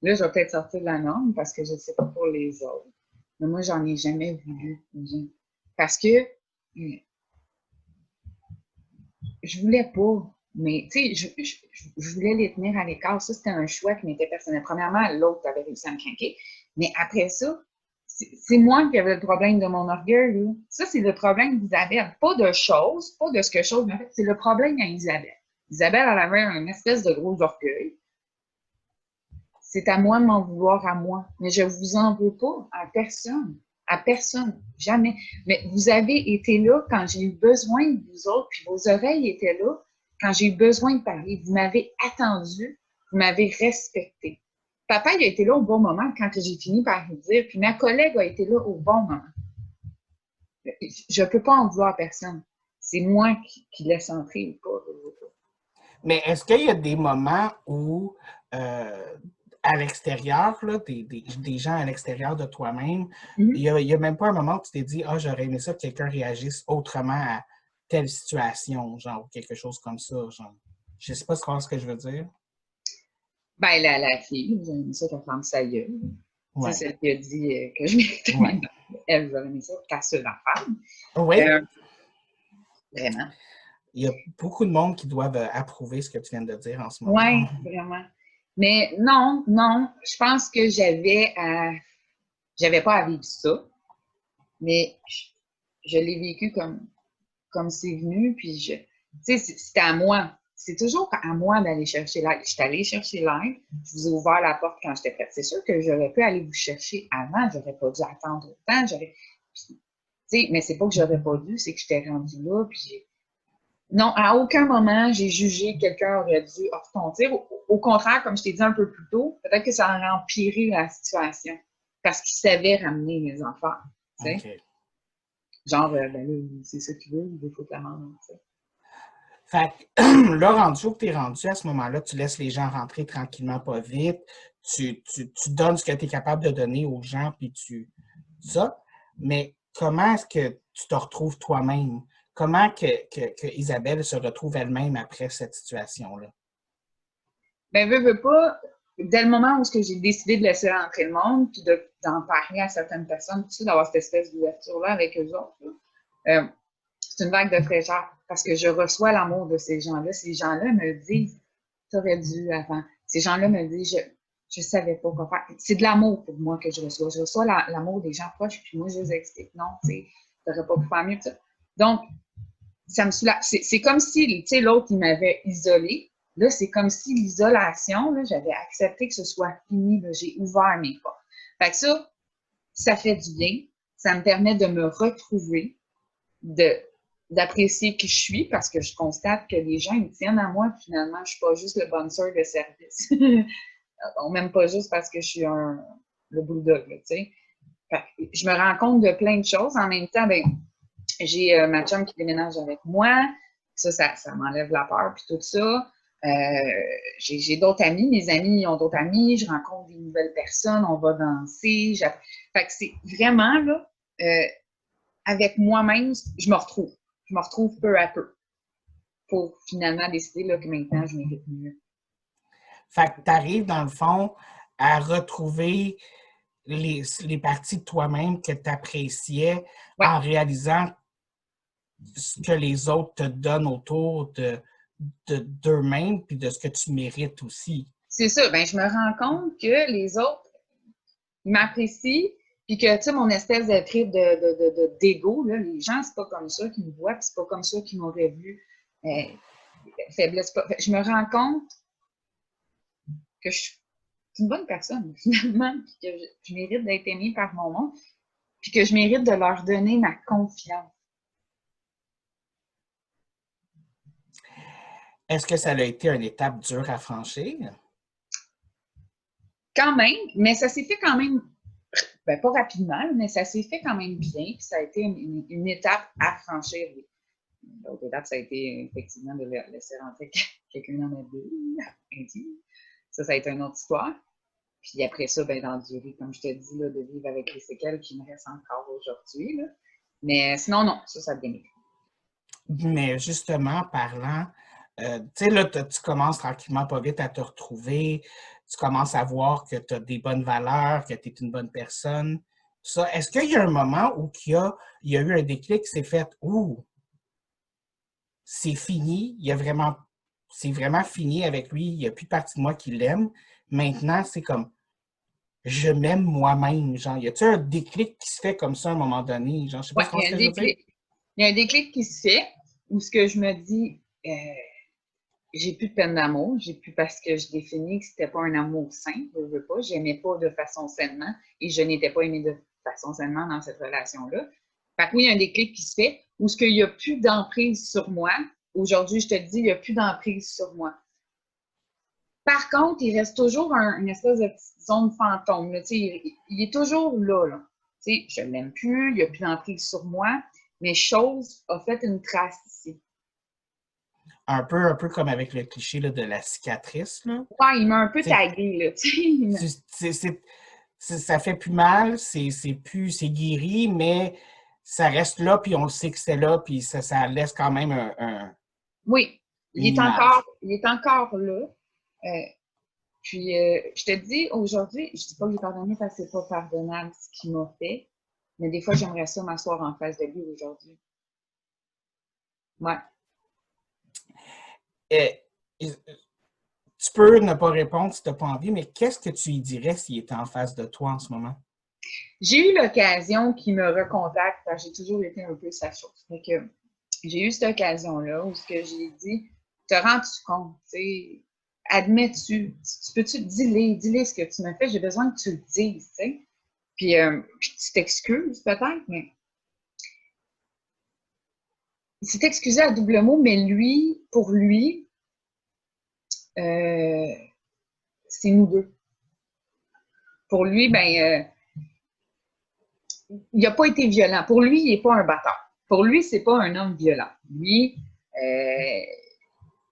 Là, je vais peut-être sortir de la norme parce que je ne sais pas pour les autres. Mais moi, j'en ai jamais voulu. Parce que je voulais pas. Mais, tu sais, je voulais les tenir à l'écart. Ça, c'était un choix qui m'était personnel. Premièrement, l'autre avait réussi à me craquer. Mais après ça, c'est moi qui avais le problème de mon orgueil. Là. Ça, c'est le problème d'Isabelle. Pas de choses, pas de ce que chose m'a fait. C'est le problème à Isabelle. Isabelle, elle avait un espèce de gros orgueil. C'est à moi de m'en vouloir à moi. Mais je vous en veux pas à personne. À personne. Jamais. Mais vous avez été là quand j'ai eu besoin de vous autres, puis vos oreilles étaient là quand j'ai eu besoin de parler. Vous m'avez attendu, vous m'avez respecté. Papa, il a été là au bon moment quand j'ai fini par lui dire, puis ma collègue a été là au bon moment. Je ne peux pas en vouloir à personne. C'est moi qui laisse entrer ou pas. Mais est-ce qu'il y a des moments où, à l'extérieur, là, des gens à l'extérieur de toi-même, il n'y a même pas un moment où tu t'es dit Ah, j'aurais aimé ça que quelqu'un réagisse autrement à telle situation, genre, ou quelque chose comme ça. Genre. Je ne sais pas ce que je veux dire. Ben, la fille, j'ai aimé ça qu'elle ferme sa gueule. C'est Ouais. celle qui a dit que je méritais Ouais. mes notes. Elle, j'aurais aimé ça qu'elle se la femme. Oui. Vraiment. Il y a beaucoup de monde qui doivent approuver ce que tu viens de dire en ce moment. Oui, vraiment. Mais non, je pense que j'avais pas à vivre ça, mais je l'ai vécu comme c'est venu, puis tu sais, c'était à moi. c'est toujours à moi d'aller chercher l'aide. Je suis allée chercher l'aide, je vous ai ouvert la porte quand j'étais prête. C'est sûr que j'aurais pu aller vous chercher avant, j'aurais pas dû attendre autant, mais c'est pas que j'aurais pas dû, c'est que j'étais rendue là, puis non, à aucun moment, j'ai jugé que quelqu'un aurait dû retentir. Au contraire, comme je t'ai dit un peu plus tôt, peut-être que ça aurait empiré la situation parce qu'il savait ramener les enfants, tu sais. OK. Genre, ben là, c'est ça qu'il veut, il veut foutre la main, tu sais. Fait que là, rendu où tu es rendu, à ce moment-là, tu laisses les gens rentrer tranquillement, pas vite. Tu donnes ce que tu es capable de donner aux gens, puis ça. Mais comment est-ce que tu te retrouves toi-même? Comment que Isabelle se retrouve elle-même après cette situation-là? Ben, veux pas, dès le moment où j'ai décidé de laisser rentrer le monde, puis d'en parler à certaines personnes, tu sais, d'avoir cette espèce d'ouverture-là avec eux autres, là, c'est une vague de fraîcheur parce que je reçois l'amour de ces gens-là. Ces gens-là me disent, t'aurais dû avant. Ces gens-là me disent, je savais pas quoi faire. C'est de l'amour pour moi que je reçois. Je reçois l'amour des gens proches, puis moi, je les explique. Non, tu sais, t'aurais pas pu faire mieux que ça. Donc, ça me soulage. C'est comme si, tu sais, l'autre, il m'avait isolé. Là, c'est comme si l'isolation, là, j'avais accepté que ce soit fini. Là, j'ai ouvert mes portes. Fait que ça fait du bien. Ça me permet de me retrouver, d'apprécier qui je suis parce que je constate que les gens, ils tiennent à moi. Finalement, je suis pas juste le bonne sœur de service. On m'aime pas juste parce que je suis le bulldog, tu sais. Je me rends compte de plein de choses. En même temps, ben, j'ai ma chum qui déménage avec moi. Ça m'enlève la peur, puis tout ça. J'ai d'autres amis. Mes amis ont d'autres amis. Je rencontre des nouvelles personnes. On va danser. Fait que c'est vraiment, là, avec moi-même, je me retrouve. Je me retrouve peu à peu pour finalement décider là, que maintenant, je mérite mieux. Fait que tu arrives, dans le fond, à retrouver les parties de toi-même que tu appréciais Ouais. en réalisant ce que les autres te donnent autour d'eux-mêmes puis de ce que tu mérites aussi. C'est ça. Ben, je me rends compte que les autres m'apprécient puis que, tu sais, mon espèce de trip d'ego, là, les gens, c'est pas comme ça qu'ils me voient puis c'est pas comme ça qu'ils m'auraient vu. Faiblesse. Je me rends compte que je suis une bonne personne, finalement, puis que je mérite d'être aimée par mon monde, puis que je mérite de leur donner ma confiance. Est-ce que ça a été une étape dure à franchir? Quand même, mais ça s'est fait quand même, ben, pas rapidement, mais ça s'est fait quand même bien, puis ça a été une étape à franchir. L'autre étape, ça a été effectivement de laisser rentrer quelqu'un dans ma vie. Ça a été une autre histoire. Puis après ça, ben, d'endurer, comme je te dis, là, de vivre avec les séquelles qui me restent encore aujourd'hui. Mais sinon, non, ça a bien été. Mais justement, parlant, tu sais, là, tu commences tranquillement, pas vite, à te retrouver. Tu commences à voir que tu as des bonnes valeurs, que tu es une bonne personne. Ça, est-ce qu'il y a un moment où il y a eu un déclic qui s'est fait, ouh, c'est fini, c'est vraiment fini avec lui, il n'y a plus de partie de moi qui l'aime. Maintenant, c'est comme, je m'aime moi-même. Genre, y a-t-il un déclic qui se fait comme ça à un moment donné? Genre, je sais pas Ouais, ce il y a que un je veux dire. déclic. Il y a un déclic qui se fait où ce que je me dis, j'ai plus de peine d'amour, j'ai plus parce que je définis que c'était pas un amour sain, je veux pas, j'aimais pas de façon sainement et je n'étais pas aimée de façon sainement dans cette relation-là. Fait que oui, il y a un déclic qui se fait où ce qu'il y a plus d'emprise sur moi. Aujourd'hui, je te dis, il n'y a plus d'emprise sur moi. Par contre, il reste toujours une espèce de petite zone fantôme. Là, il est toujours là. Je ne l'aime plus, il n'y a plus d'emprise sur moi, mais chose a fait une trace ici. Un peu comme avec le cliché là, de la cicatrice. Là. Ouais, il m'a un peu tagué. Là, ça fait plus mal, c'est guéri, mais ça reste là, puis on le sait que c'est là, puis ça laisse quand même oui, une image. il est encore là. Puis, je te dis, aujourd'hui, je ne dis pas que j'ai pardonné parce que c'est pas pardonnable ce qu'il m'a fait, mais des fois, j'aimerais ça m'asseoir en face de lui aujourd'hui. Ouais. Tu peux ne pas répondre si tu n'as pas envie, mais qu'est-ce que tu lui dirais s'il était en face de toi en ce moment? J'ai eu l'occasion qu'il me recontacte parce que j'ai toujours été un peu sa chose. Fait que j'ai eu cette occasion-là où ce que j'ai dit, te rends-tu compte, tu sais, admets-tu, tu peux-tu dis-les ce que tu m'as fait, j'ai besoin que tu le dises, tu sais. Puis tu t'excuses peut-être, mais il s'est excusé à double mot, mais lui, pour lui, c'est nous deux. Pour lui, ben, il n'a pas été violent. Pour lui, il n'est pas un bâtard. Pour lui, c'est pas un homme violent. Lui,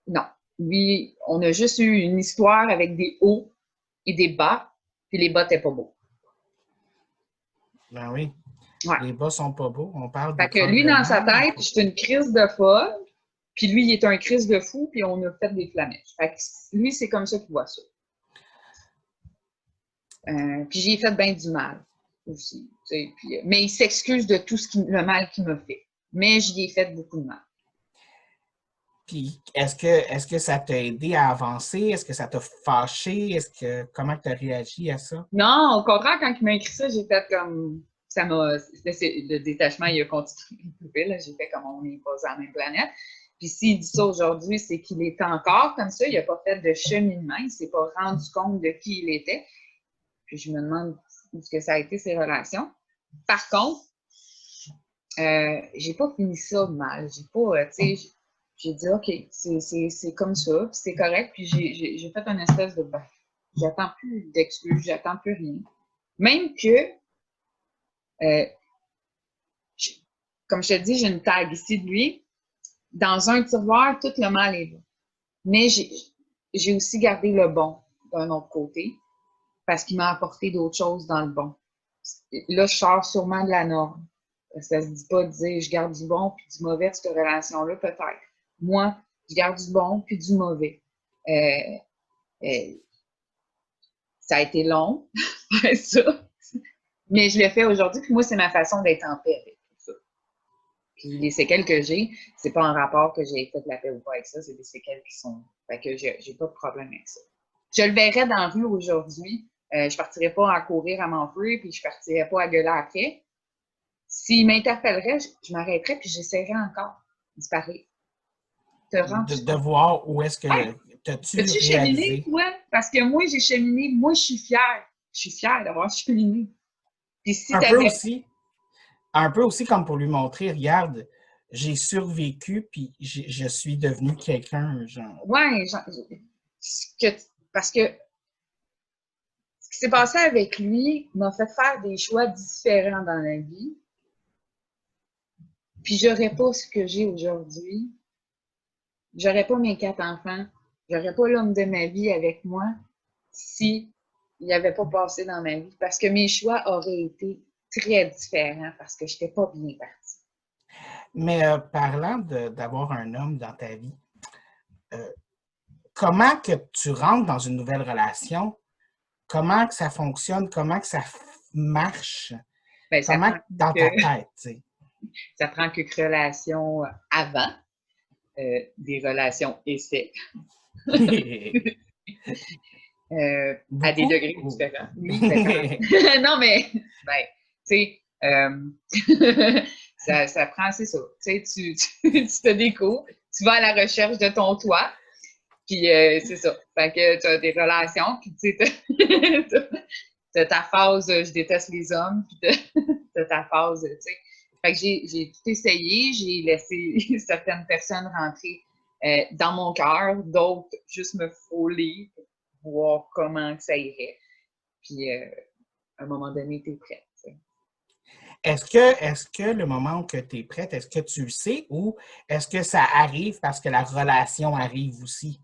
non. Lui, on a juste eu une histoire avec des hauts et des bas, puis les bas n'étaient pas beaux. Ben oui. Ouais. Les bas sont pas beaux. On parle Fait que lui, dans sa d'étranglement. tête, j'étais une crise de folle, puis lui, il est un crise de fou, puis on a fait des flamèches. Fait que lui, c'est comme ça qu'il voit ça. Puis j'ai fait bien du mal aussi. Puis, mais il s'excuse de tout le mal qu'il m'a fait. Mais j'y ai fait beaucoup de mal. Puis est-ce que ça t'a aidé à avancer? Est-ce que ça t'a fâché? Comment tu as réagi à ça? Non, au contraire, quand il m'a écrit ça, j'ai fait comme ça m'a. Le détachement, il a continué. Là, j'ai fait comme on n'est pas sur la même planète. Puis s'il dit ça aujourd'hui, c'est qu'il est encore comme ça. Il n'a pas fait de cheminement. Il ne s'est pas rendu compte de qui il était. Puis je me demande où est-ce que ça a été ses relations. Par contre, j'ai pas fini ça mal. J'ai pas, tu sais, j'ai dit OK, c'est comme ça, puis c'est correct. Puis j'ai fait une espèce de j'attends plus d'excuses, j'attends plus rien. Même que, comme je te dis, j'ai une tag ici de lui. Dans un tiroir, tout le mal est là. Mais j'ai aussi gardé le bon d'un autre côté parce qu'il m'a apporté d'autres choses dans le bon. Là, je sors sûrement de la norme. Ça se dit pas de dire je garde du bon puis du mauvais de cette relation-là, peut-être. Moi, je garde du bon puis du mauvais. Ça a été long, ça. Mais je le fais aujourd'hui, puis moi, c'est ma façon d'être en paix avec tout ça. Puis les séquelles que j'ai, c'est pas en rapport que j'ai fait la paix ou pas avec ça, c'est des séquelles qui sont. Fait que j'ai pas de problème avec ça. Je le verrais dans la rue aujourd'hui. Je partirais pas à courir à m'enfuir, puis je partirais pas à gueuler après. S'il m'interpellerait, je m'arrêterais, puis j'essaierais encore d'y parler. De voir où est-ce que hey, t'as-tu as-tu cheminé, réalisé? toi? Parce que moi, j'ai cheminé. Moi, je suis fière. Je suis fière d'avoir cheminé. Puis si Un peu t'avais... aussi, un peu aussi comme pour lui montrer, regarde, j'ai survécu, puis je suis devenu quelqu'un, genre. Ouais, parce que ce qui s'est passé avec lui m'a fait faire des choix différents dans la vie. Puis j'aurais pas ce que j'ai aujourd'hui. J'aurais pas mes 4 enfants. J'aurais pas l'homme de ma vie avec moi si il n'avait pas passé dans ma vie. Parce que mes choix auraient été très différents parce que je n'étais pas bien partie. Mais parlant d'avoir un homme dans ta vie, comment que tu rentres dans une nouvelle relation? Comment que ça fonctionne? Comment que ça marche? Ben, Comment dans ta tête, tu sais? Ça prend que relation avant, des relations essais. À des degrés différents. Oui, non, mais, ben, tu sais, ça prend, c'est ça. Tu sais, tu te découvres, tu vas à la recherche de ton toit, puis c'est ça. Fait que tu as des relations, puis tu sais, t'as ta phase je déteste les hommes, puis t'as ta phase, tu sais. Fait que j'ai tout essayé, j'ai laissé certaines personnes rentrer dans mon cœur, d'autres juste me frôler pour voir comment ça irait. Puis à un moment donné, t'es prête. Est-ce que le moment où tu es prête, est-ce que tu le sais ou est-ce que ça arrive parce que la relation arrive aussi?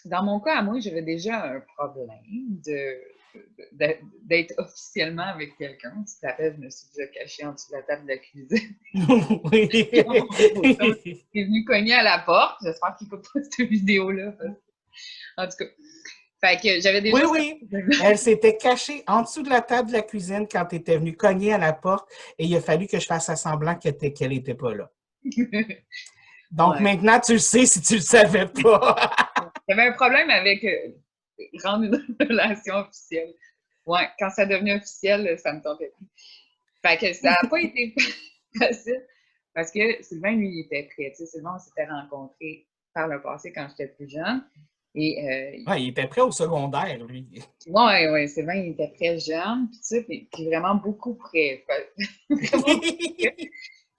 Dans mon cas, à moi, j'avais déjà un problème d'être officiellement avec quelqu'un. Tu te rappelles, je me suis déjà cachée en dessous de la table de la cuisine. Oui. Il est venu cogner à la porte. J'espère qu'il ne écoute pas cette vidéo-là. En tout cas, fait que j'avais déjà Oui. Elle s'était cachée en dessous de la table de la cuisine quand tu étais venu cogner à la porte et il a fallu que je fasse semblant qu'elle n'était pas là. Donc ouais. maintenant, tu le sais si tu ne le savais pas. J'avais un problème avec rendre une relation officielle. Ouais, quand ça devenait officiel, ça me tentait plus. Fait que ça n'a pas été facile. Parce que Sylvain, lui, il était prêt. Tu sais, Sylvain, on s'était rencontrés par le passé quand j'étais plus jeune. Et Ouais, il était prêt au secondaire, lui. ouais, Sylvain, il était très jeune, puis tu sais, puis vraiment beaucoup prêt. Vraiment beaucoup prêt.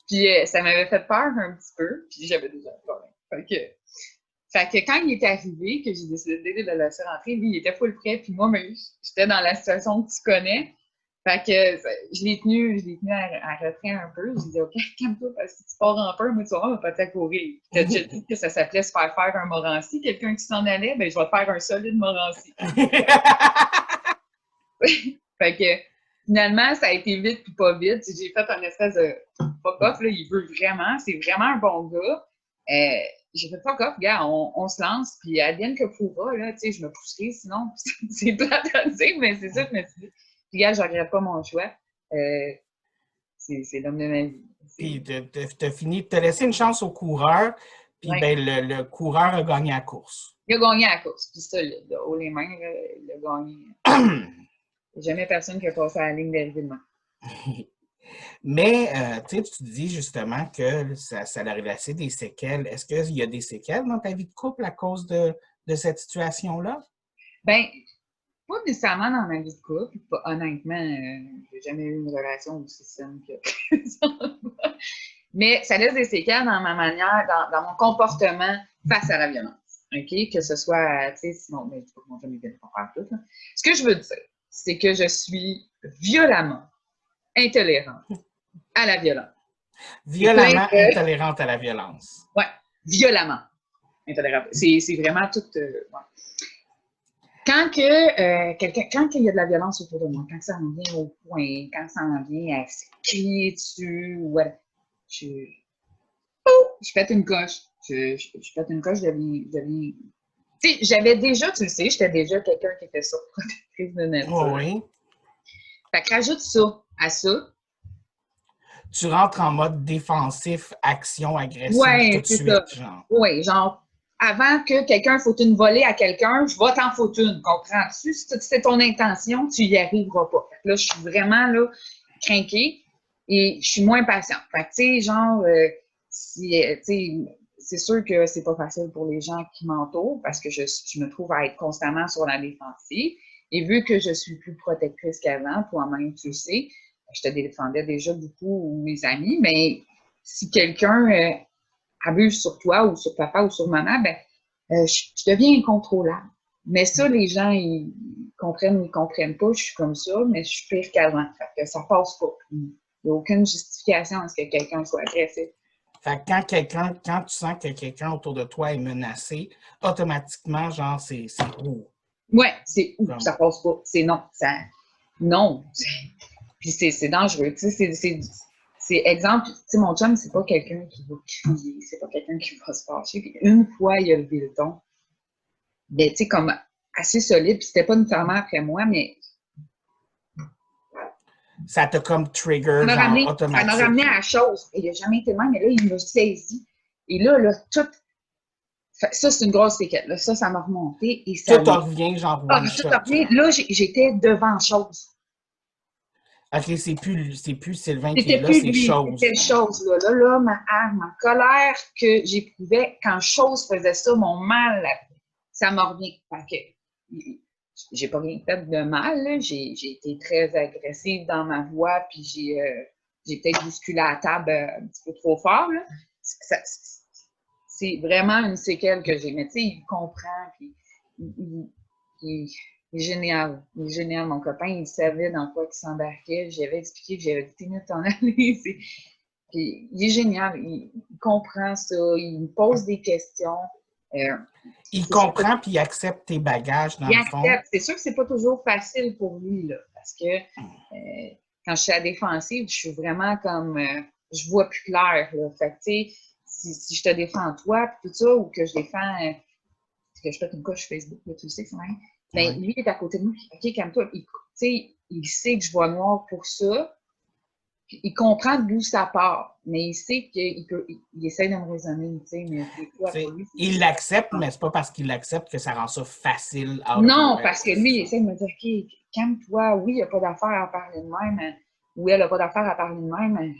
Puis ça m'avait fait peur un petit peu, puis j'avais déjà peur. Fait que quand il est arrivé, que j'ai décidé de le laisser rentrer, lui, il était full prêt, puis moi, mais j'étais dans la situation que tu connais. Fait que je l'ai tenu à retrait un peu. Je lui ai dit, OK, calme-toi, parce que tu pars en peur, moi, tu vois, on va pas t'accourir. Tu as déjà dit que ça s'appelait se faire faire un Morancy. Quelqu'un qui s'en allait, ben, je vais te faire un solide Morancy. Fait que finalement, ça a été vite puis pas vite. J'ai fait un espèce de fuck off, là, il veut vraiment, c'est vraiment un bon gars. J'ai fait fuck off, gars, on se lance, puis advienne que pourra, là, tu sais, je me pousserai, sinon, c'est plate à dire, mais c'est ça que je me suis dit. Puis, gars, je regrette pas mon choix. C'est l'homme de ma vie. Puis, t'as fini de te laisser une chance au coureur, puis Ouais. ben, le coureur a gagné la course. Il a gagné à la course, puis ça, là, haut les mains, là, il a gagné. Il n'y a jamais personne qui a passé à la ligne d'arrivée de main. Mais, tu dis justement que ça a laissé des séquelles. Est-ce qu'il y a des séquelles dans ta vie de couple à cause de cette situation-là? Ben, pas nécessairement dans ma vie de couple. Honnêtement, j'ai jamais eu une relation aussi saine que ça. Mais ça laisse des séquelles dans ma manière, dans mon comportement face à la violence. OK? Que ce soit, tu sais, sinon, mais mon chum, il vient de faire tout. Là. Ce que je veux dire, c'est que je suis violemment intolérante à la violence. Violemment intolérante à la violence. Oui, violemment intolérante. C'est vraiment tout. Ouais. Quand il y a de la violence autour de moi, quand ça en vient au point, quand ça en vient à se crier dessus, ouais, je pète une coche. Je pète une coche, je deviens. Tu sais, j'avais déjà, tu le sais, j'étais déjà quelqu'un qui était surprotectrice de nature. Oui. Fait que rajoute ça à ça. Tu rentres en mode défensif, action, agressif tout de suite, ça. genre. Oui, genre, avant que quelqu'un foute une volée à quelqu'un, je vais t'en foutre une, comprends-tu? Si c'est ton intention, tu y arriveras pas. Fait que là, je suis vraiment, là, crinquée et je suis moins patiente. Fait que, tu sais, genre, c'est sûr que c'est pas facile pour les gens qui m'entourent parce que je me trouve à être constamment sur la défensive. Et vu que je suis plus protectrice qu'avant, toi-même, tu le sais, je te défendais déjà beaucoup, mes amis, mais si quelqu'un abuse sur toi ou sur papa ou sur maman, ben, je deviens incontrôlable. Mais ça, les gens, ils comprennent ou ils comprennent pas, je suis comme ça, mais je suis pire qu'avant. Fait que ça passe pas. Il n'y a aucune justification à ce que quelqu'un soit agressif. Fait que quand tu sens que quelqu'un autour de toi est menacé, automatiquement, genre, c'est où? Ouais, c'est où? Ça passe pas. C'est non. Non. Puis c'est dangereux. Tu sais, c'est exemple, tu sais, mon chum, c'est pas quelqu'un qui va crier, c'est pas quelqu'un qui va se fâcher. Puis une fois, il a levé le ton. Ben, tu sais, comme assez solide, puis c'était pas nécessairement après moi, mais ça t'a comme trigger, genre, automatique. Ça m'a ramené à la chose. Il n'a jamais été de même, mais là, il m'a saisi. Et là, tout. Ça, c'est une grosse séquelle. Là. Ça m'a remonté. Et ça tout revient, genre, one shot. Tout revient. Là, j'étais devant chose. OK, c'est plus Sylvain qui est là, c'est chose. C'était chose, là. Là, ma colère que j'éprouvais quand chose faisait ça, mon mal, ça me revient. Fait que, j'ai pas rien fait de mal, j'ai été très agressive dans ma voix, puis j'ai peut-être bousculé la table un petit peu trop fort, là. C'est vraiment une séquelle que j'ai. Mais tu sais, il comprend, puis il est génial. Il est génial, mon copain. Il savait dans quoi il s'embarquait. J'avais expliqué que j'avais dit, t'es mieux de t'en aller. Puis il est génial. Il comprend ça. Il me pose des questions. Il comprend puis il accepte tes bagages, dans le fond. C'est sûr que c'est pas toujours facile pour lui, là, parce que quand je suis à la défensive, je suis vraiment comme... je vois plus clair, là. Fait que, tu sais, si je te défends toi, puis tout ça, ou que je défends... que je fais une coche sur Facebook, là, tu sais, c'est vrai. Mais lui, il est à côté de moi, OK, calme-toi. Tu sais, il sait que je vois noir pour ça. Puis il comprend d'où ça part, mais il sait qu'il essaie de me raisonner, tu sais, mais des fois, pour lui, il l'accepte, mais c'est pas parce qu'il l'accepte que ça rend ça facile. Non, parce que lui, il essaie de me dire, OK, calme-toi, oui, il n'y a pas d'affaire à parler de même, ou elle n'a pas d'affaire à parler de même,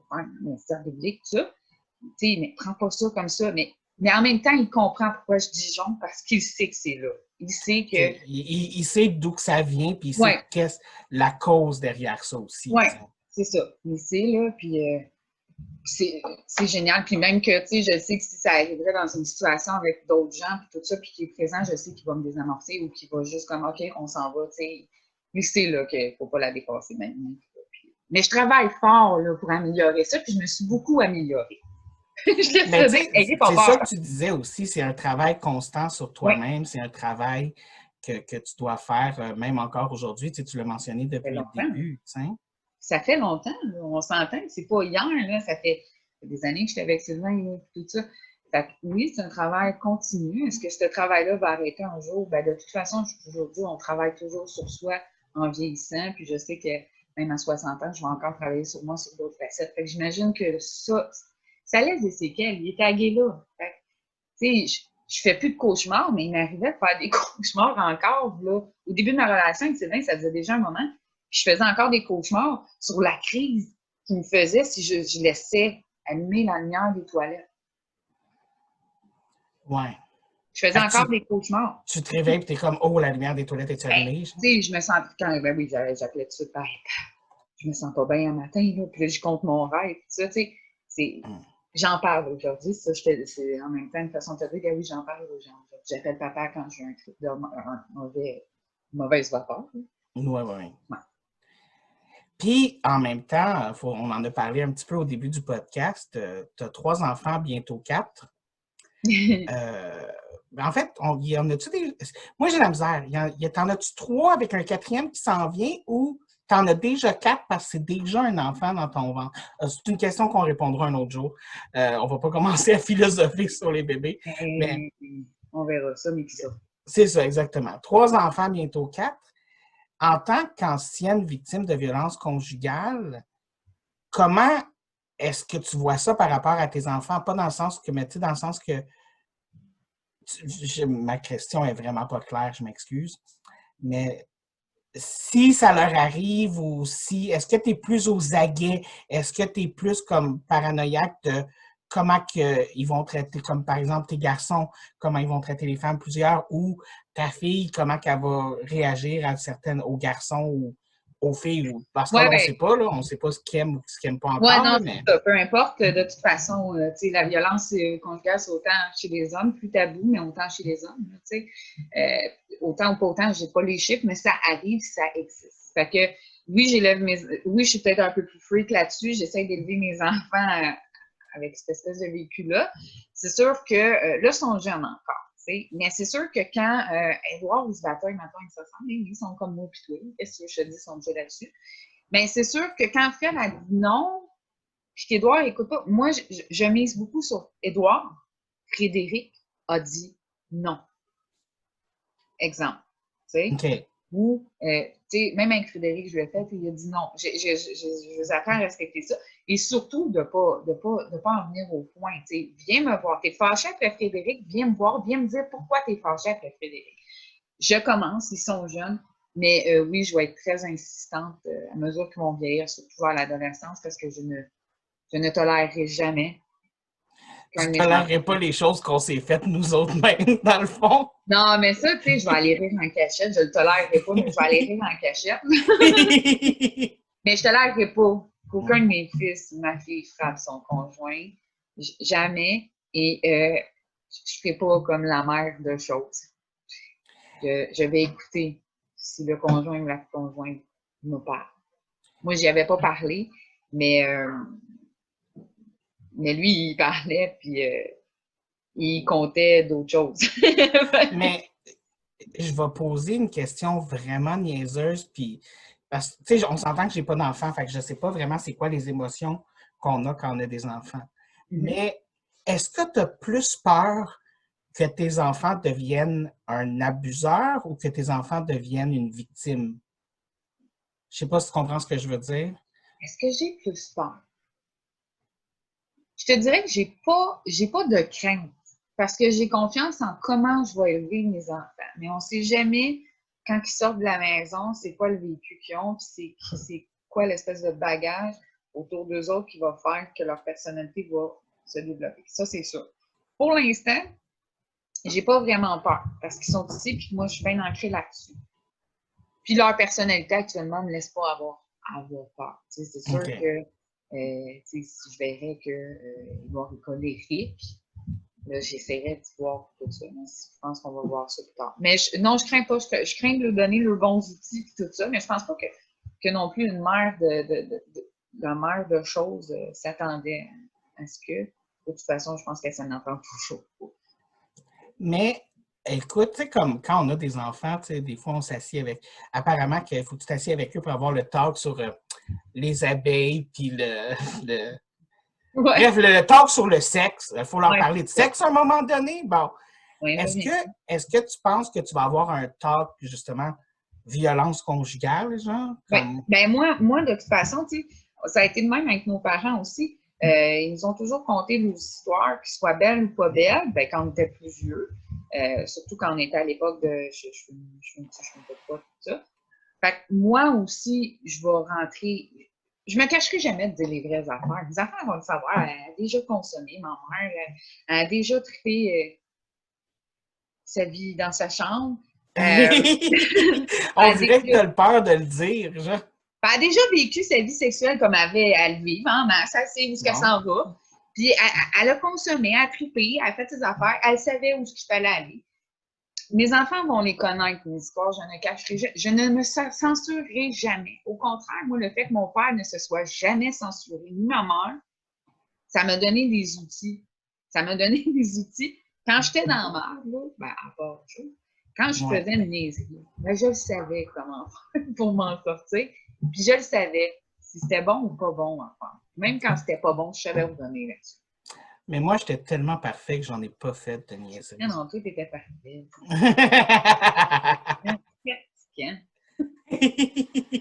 faire un ministère public, tout ça. Tu sais, mais prends pas ça comme ça. Mais en même temps, il comprend pourquoi je dis Dijon parce qu'il sait que c'est là. Il sait que. Il sait d'où que ça vient, puis il sait Ouais, qu'est-ce la cause derrière ça aussi. ouais, c'est ça. Il sait, là, puis c'est génial. Puis même que, tu sais, je sais que si ça arriverait dans une situation avec d'autres gens, puis tout ça, puis qu'il est présent, je sais qu'il va me désamorcer ou qu'il va juste comme, OK, on s'en va, tu sais. Il sait, là, qu'il ne faut pas la dépasser maintenant. Mais je travaille fort, là, pour améliorer ça, puis je me suis beaucoup améliorée. Je laisse Mais te dire, ayez pas c'est peur. ça que tu disais aussi, c'est un travail constant sur Oui, toi-même, c'est un travail que tu dois faire, même encore aujourd'hui. Tu sais, tu l'as mentionné ça fait depuis le longtemps. début. Tu sais. Ça fait longtemps, là. On s'entend, c'est pas hier, là, ça fait des années que j'étais avec Sylvain et tout ça. Fait que, oui, c'est un travail continu. Est-ce que ce travail-là va arrêter un jour? Ben, de toute façon, aujourd'hui, on travaille toujours sur soi en vieillissant, puis je sais que même à 60 ans, je vais encore travailler sur moi sur d'autres facettes. Fait que j'imagine que ça laisse des séquelles. Il est tagué là. Fait que, tu sais, je fais plus de cauchemars, mais il m'arrivait de faire des cauchemars encore, là. Au début de ma relation avec Sylvain, ça faisait déjà un moment. Puis je faisais encore des cauchemars sur la crise qu'il me faisait si je laissais allumer la lumière des toilettes. Ouais. Je faisais Fait que encore des cauchemars. tu te réveilles et tu es comme, oh, la lumière des toilettes est Ben, allumée. tu sais, je me sens. Ben oui, j'appelais tout de suite, ben, je me sens pas bien un matin, là. Puis là, je compte mon rêve. Tout ça, tu sais, j'en parle aujourd'hui. Ça, c'est en même temps une façon de te dire que oui, j'en parle aux gens. J'appelle papa quand j'ai un truc de mauvaise vapeur. Oui, oui, oui. Ouais. Puis, en même temps, on en a parlé un petit peu au début du podcast. Tu as 3 enfants, bientôt 4. En fait, il y en a-tu des. Moi, j'ai la misère. T'en as-tu 3 avec un 4e qui s'en vient ou t'en as déjà 4 parce que c'est déjà un enfant dans ton ventre? C'est une question qu'on répondra un autre jour. On va pas commencer à philosopher sur les bébés. Mais On verra ça, mais qui ça? c'est ça, exactement. 3 enfants, bientôt 4. En tant qu'ancienne victime de violence conjugale, comment est-ce que tu vois ça par rapport à tes enfants? Pas dans le sens que, mais tu sais, dans le sens que ma question est vraiment pas claire, je m'excuse. Mais si ça leur arrive ou si, est-ce que tu es plus aux aguets? Est-ce que tu es plus comme paranoïaque de comment ils vont traiter, comme par exemple tes garçons, comment ils vont traiter les femmes plusieurs, ou ta fille, comment elle va réagir à aux garçons ou aux filles? Parce qu'on Ouais, ne ben, sait pas, là, on ne sait pas ce qu'ils aiment ou ce qu'ils n'aiment pas ouais, encore, non, là, c'est mais ça. Peu importe, de toute façon, tu sais, la violence conjugale, c'est autant chez les hommes, plus tabou, mais autant chez les hommes, tu sais. Autant ou pas autant, j'ai pas les chiffres, mais ça arrive, ça existe. Fait que, oui, je suis peut-être un peu plus freak là-dessus, j'essaie d'élever mes enfants avec cette espèce de véhicule-là. C'est sûr que, là, ils sont jeunes encore, tu sais. Mais c'est sûr que quand Edouard, il se bataille, maintenant, ils se sentent, ils sont comme moi, puis toi. Qu'est-ce que je te dis, ils sont déjà là-dessus. Mais c'est sûr que quand Fred a dit non, puis qu'Édouard écoute pas, moi, je mise beaucoup sur Édouard. Frédéric a dit non. Exemple. Tu sais? OK. Ou, tu sais, même avec Frédéric, je l'ai fait, puis il a dit non. Je vous apprends à respecter ça. Et surtout, de pas en venir au point. Tu sais, viens me voir. T'es fâché après Frédéric, viens me voir, viens me dire pourquoi t'es fâché après Frédéric. Je commence, ils sont jeunes, mais oui, je vais être très insistante à mesure qu'ils vont vieillir, surtout à l'adolescence, parce que je ne tolérerai jamais Tu qu'un de ne mes enfants. tolérerais pas les choses qu'on s'est faites nous autres même, dans le fond. Non, mais ça, tu sais, je vais aller rire en cachette. Je ne le tolérerai pas, mais je vais aller rire en cachette. Mais je ne tolérerai pas qu'aucun de mes fils ou ma fille frappe son conjoint. Jamais. Et je ne ferai pas comme la mère de choses. Je vais écouter si le conjoint ou la conjointe me parle. Moi, j'y avais pas parlé, mais lui, il parlait, puis il comptait d'autres choses. Mais je vais poser une question vraiment niaiseuse, puis parce que, tu sais, on s'entend que j'ai pas d'enfants, fait que je sais pas vraiment c'est quoi les émotions qu'on a quand on a des enfants. Mais est-ce que tu as plus peur que tes enfants deviennent un abuseur ou que tes enfants deviennent une victime? Je sais pas si tu comprends ce que je veux dire. Est-ce que j'ai plus peur? Je te dirais que j'ai pas de crainte parce que j'ai confiance en comment je vais élever mes enfants. Mais on ne sait jamais, quand ils sortent de la maison, c'est quoi le vécu qu'ils ont, puis c'est quoi l'espèce de bagage autour d'eux autres qui va faire que leur personnalité va se développer. Ça, c'est sûr. Pour l'instant, j'ai pas vraiment peur parce qu'ils sont ici puis moi, je suis bien ancrée là-dessus. Puis leur personnalité actuellement ne me laisse pas avoir peur. C'est sûr que si je verrais qu'ils vont rigoler rire, là, j'essaierais de voir tout ça. Mais je pense qu'on va voir ça plus tard. Mais non, je crains pas. Je crains de leur donner leurs bons outils et tout ça, mais je pense pas que non plus une mère de choses s'attendait à ce que. De toute façon, je pense qu'elle s'en entend toujours pas. Mais écoute, tu sais, comme quand on a des enfants, tu sais, des fois on s'assied avec. Apparemment qu'il faut que tu t'assieds avec eux pour avoir le talk sur les abeilles, puis le... Ouais. Bref, le talk sur le sexe. Il faut leur parler de c'est sexe à un moment donné. Bon. Ouais, Est-ce que tu penses que tu vas avoir un talk, justement, violence conjugale, genre? Comme... Ben moi, de toute façon, tu sais, ça a été de même avec nos parents aussi. Ils ont toujours conté nos histoires, qu'elles soient belles ou pas belles, ben, quand on était plus vieux. Surtout quand on était à l'époque de je me pas tout ça. Fait que moi aussi, je vais rentrer. Je me cacherai jamais de dire les vraies affaires. Les enfants vont le savoir. Elle a déjà consommé, ma mère. Elle a déjà trippé sa vie dans sa chambre. On dirait que tu as le peur de le dire, genre. Elle a déjà vécu sa vie sexuelle comme elle avait à le vivre, en masse, elle sait où qu'elle s'en va. Puis elle a consommé, elle a trippé, elle a fait ses affaires, elle savait où il fallait aller. Mes enfants vont les connaître, mes histoires, je ne cacherai, je ne me censurerai jamais. Au contraire, moi, le fait que mon père ne se soit jamais censuré, ni ma mère, ça m'a donné des outils. Ça m'a donné des outils. Quand j'étais dans la merde, là, ben, à part ça, quand je faisais une niaiserie, ben, je le savais comment faire pour m'en sortir. Puis je le savais si c'était bon ou pas bon à faire. Même quand c'était pas bon, je savais où donner là-dessus. Mais moi, j'étais tellement parfait que j'en ai pas fait de niaiserie. Non, toi, t'étais parfait.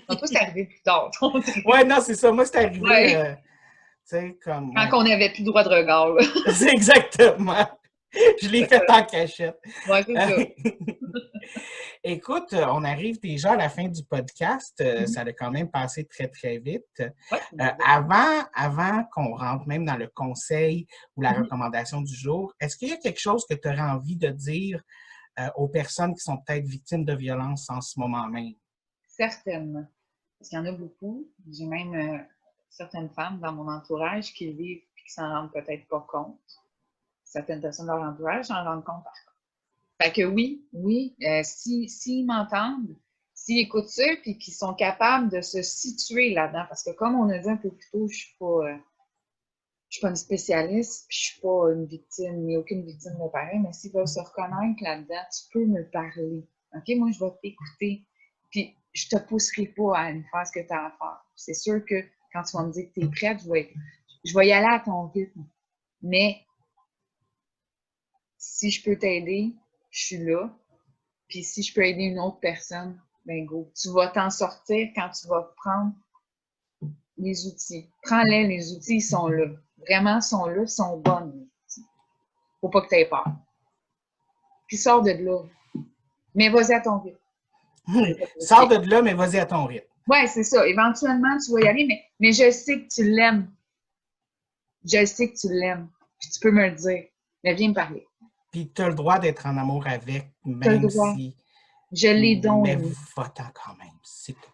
Non, toi, c'est arrivé plus tard. Ouais, non, c'est ça. Moi, c'est arrivé, ouais. tu sais, comme... Quand on n'avait plus le droit de regard. C'est exactement. Je l'ai fait en cachette. Ouais, c'est ça. Écoute, on arrive déjà à la fin du podcast. Ça a quand même passé très, très vite. Ouais, avant qu'on rentre même dans le conseil ou la recommandation du jour, est-ce qu'il y a quelque chose que tu aurais envie de dire aux personnes qui sont peut-être victimes de violences en ce moment même? Certainement. Parce qu'il y en a beaucoup. J'ai même certaines femmes dans mon entourage qui vivent et qui s'en rendent peut-être pas compte. Certaines personnes de leur entourage s'en rendent compte par contre. Fait que oui, s'ils m'entendent, s'ils écoutent ça, puis qu'ils sont capables de se situer là-dedans, parce que comme on a dit un peu plus tôt, je suis pas une spécialiste, puis je suis pas une victime, ni aucune victime de pareil, mais s'ils veulent se reconnaître là-dedans, tu peux me parler. OK, moi, je vais t'écouter, puis je te pousserai pas à aller faire ce que tu as à faire. C'est sûr que quand tu vas me dire que tu es prête, je vais y aller à ton rythme. Mais si je peux t'aider, je suis là. Puis si je peux aider une autre personne, ben go. Tu vas t'en sortir quand tu vas prendre les outils. Prends-les, les outils, ils sont là. Vraiment, ils sont là, ils sont bons. Faut pas que tu aies peur. Puis sors de là. Mais vas-y à ton rythme. Sors de là, mais vas-y à ton rythme. Ouais, c'est ça. Éventuellement, tu vas y aller, mais je sais que tu l'aimes. Je sais que tu l'aimes. Puis tu peux me le dire. Mais viens me parler. Puis tu as le droit d'être en amour avec, même si... Je l'ai donc. Mais va-t'en quand même, s'il te plaît.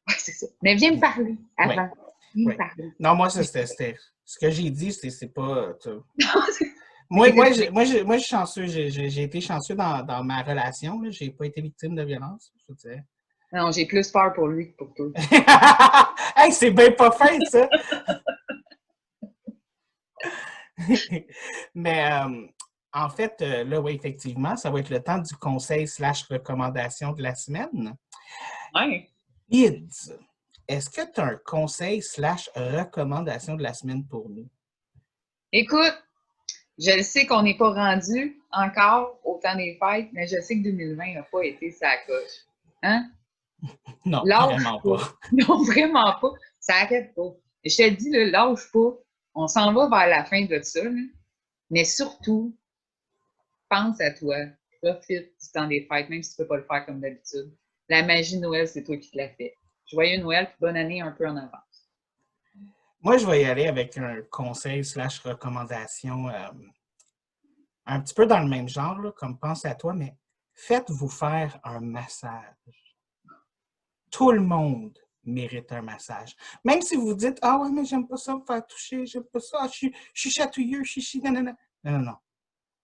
Ouais, c'est ça. Mais viens me parler avant. Viens me parler. Non, moi, c'était... Ce que j'ai dit, c'est pas... Moi, je suis chanceux. J'ai été chanceux dans ma relation. Je n'ai pas été victime de violence, je dirais. Non, j'ai plus peur pour lui que pour toi. Hey, c'est bien pas fin, ça! Mais en fait, là, oui, effectivement, ça va être le temps du conseil/recommandation de la semaine. Ouais. Ids, est-ce que tu as un conseil/recommandation de la semaine pour nous? Écoute, je le sais qu'on n'est pas rendu encore au temps des fêtes, mais je sais que 2020 n'a pas été sa coche. Hein? Non, lâche vraiment pas. Non, vraiment pas. Ça n'arrête pas. Et je te dis, là, lâche pas. On s'en va vers la fin de ça. Là. Mais surtout, pense à toi. Profite du temps des fêtes, même si tu ne peux pas le faire comme d'habitude. La magie de Noël, c'est toi qui te la fais. Joyeux Noël, puis bonne année un peu en avance. Moi, je vais y aller avec un conseil slash recommandation un petit peu dans le même genre, là, comme pense à toi, mais faites-vous faire un massage. Tout le monde mérite un massage. Même si vous dites, ah ouais, mais j'aime pas ça me faire toucher, j'aime pas ça, je suis chatouilleux, chichi, nanana. Non, non, non.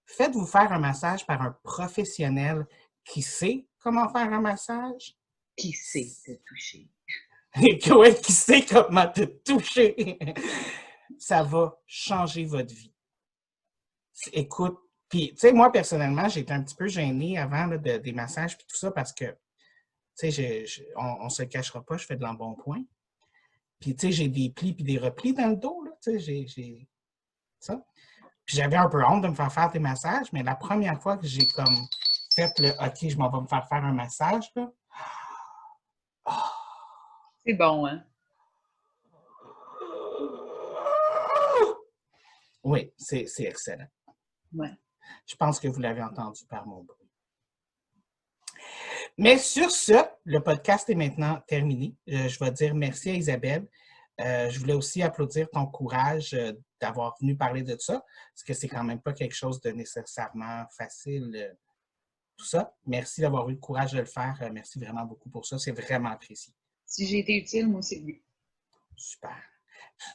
Faites-vous faire un massage par un professionnel qui sait comment faire un massage. Qui sait te toucher? Ouais, qui sait comment te toucher. Ça va changer votre vie. Écoute, puis, tu sais, moi, personnellement, j'étais un petit peu gênée avant là, des massages et tout ça parce que, tu sais, on ne se le cachera pas, je fais de l'embonpoint. Puis, tu sais, j'ai des plis puis des replis dans le dos, là, tu sais, j'ai ça. Puis j'avais un peu honte de me faire des massages, mais la première fois que j'ai comme fait le OK, je m'en vais me faire un massage, là. C'est bon, hein? Oui, c'est excellent. Ouais. Je pense que vous l'avez entendu par mon bruit. Mais sur ce, le podcast est maintenant terminé. Je vais dire merci à Isabelle. Je voulais aussi applaudir ton courage d'avoir venu parler de ça, parce que c'est quand même pas quelque chose de nécessairement facile, tout ça. Merci d'avoir eu le courage de le faire. Merci vraiment beaucoup pour ça. C'est vraiment apprécié. Si j'ai été utile, moi, c'est lui. Super.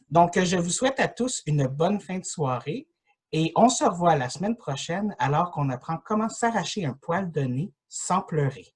Donc, je vous souhaite à tous une bonne fin de soirée et on se revoit la semaine prochaine alors qu'on apprend comment s'arracher un poil de nez sans pleurer.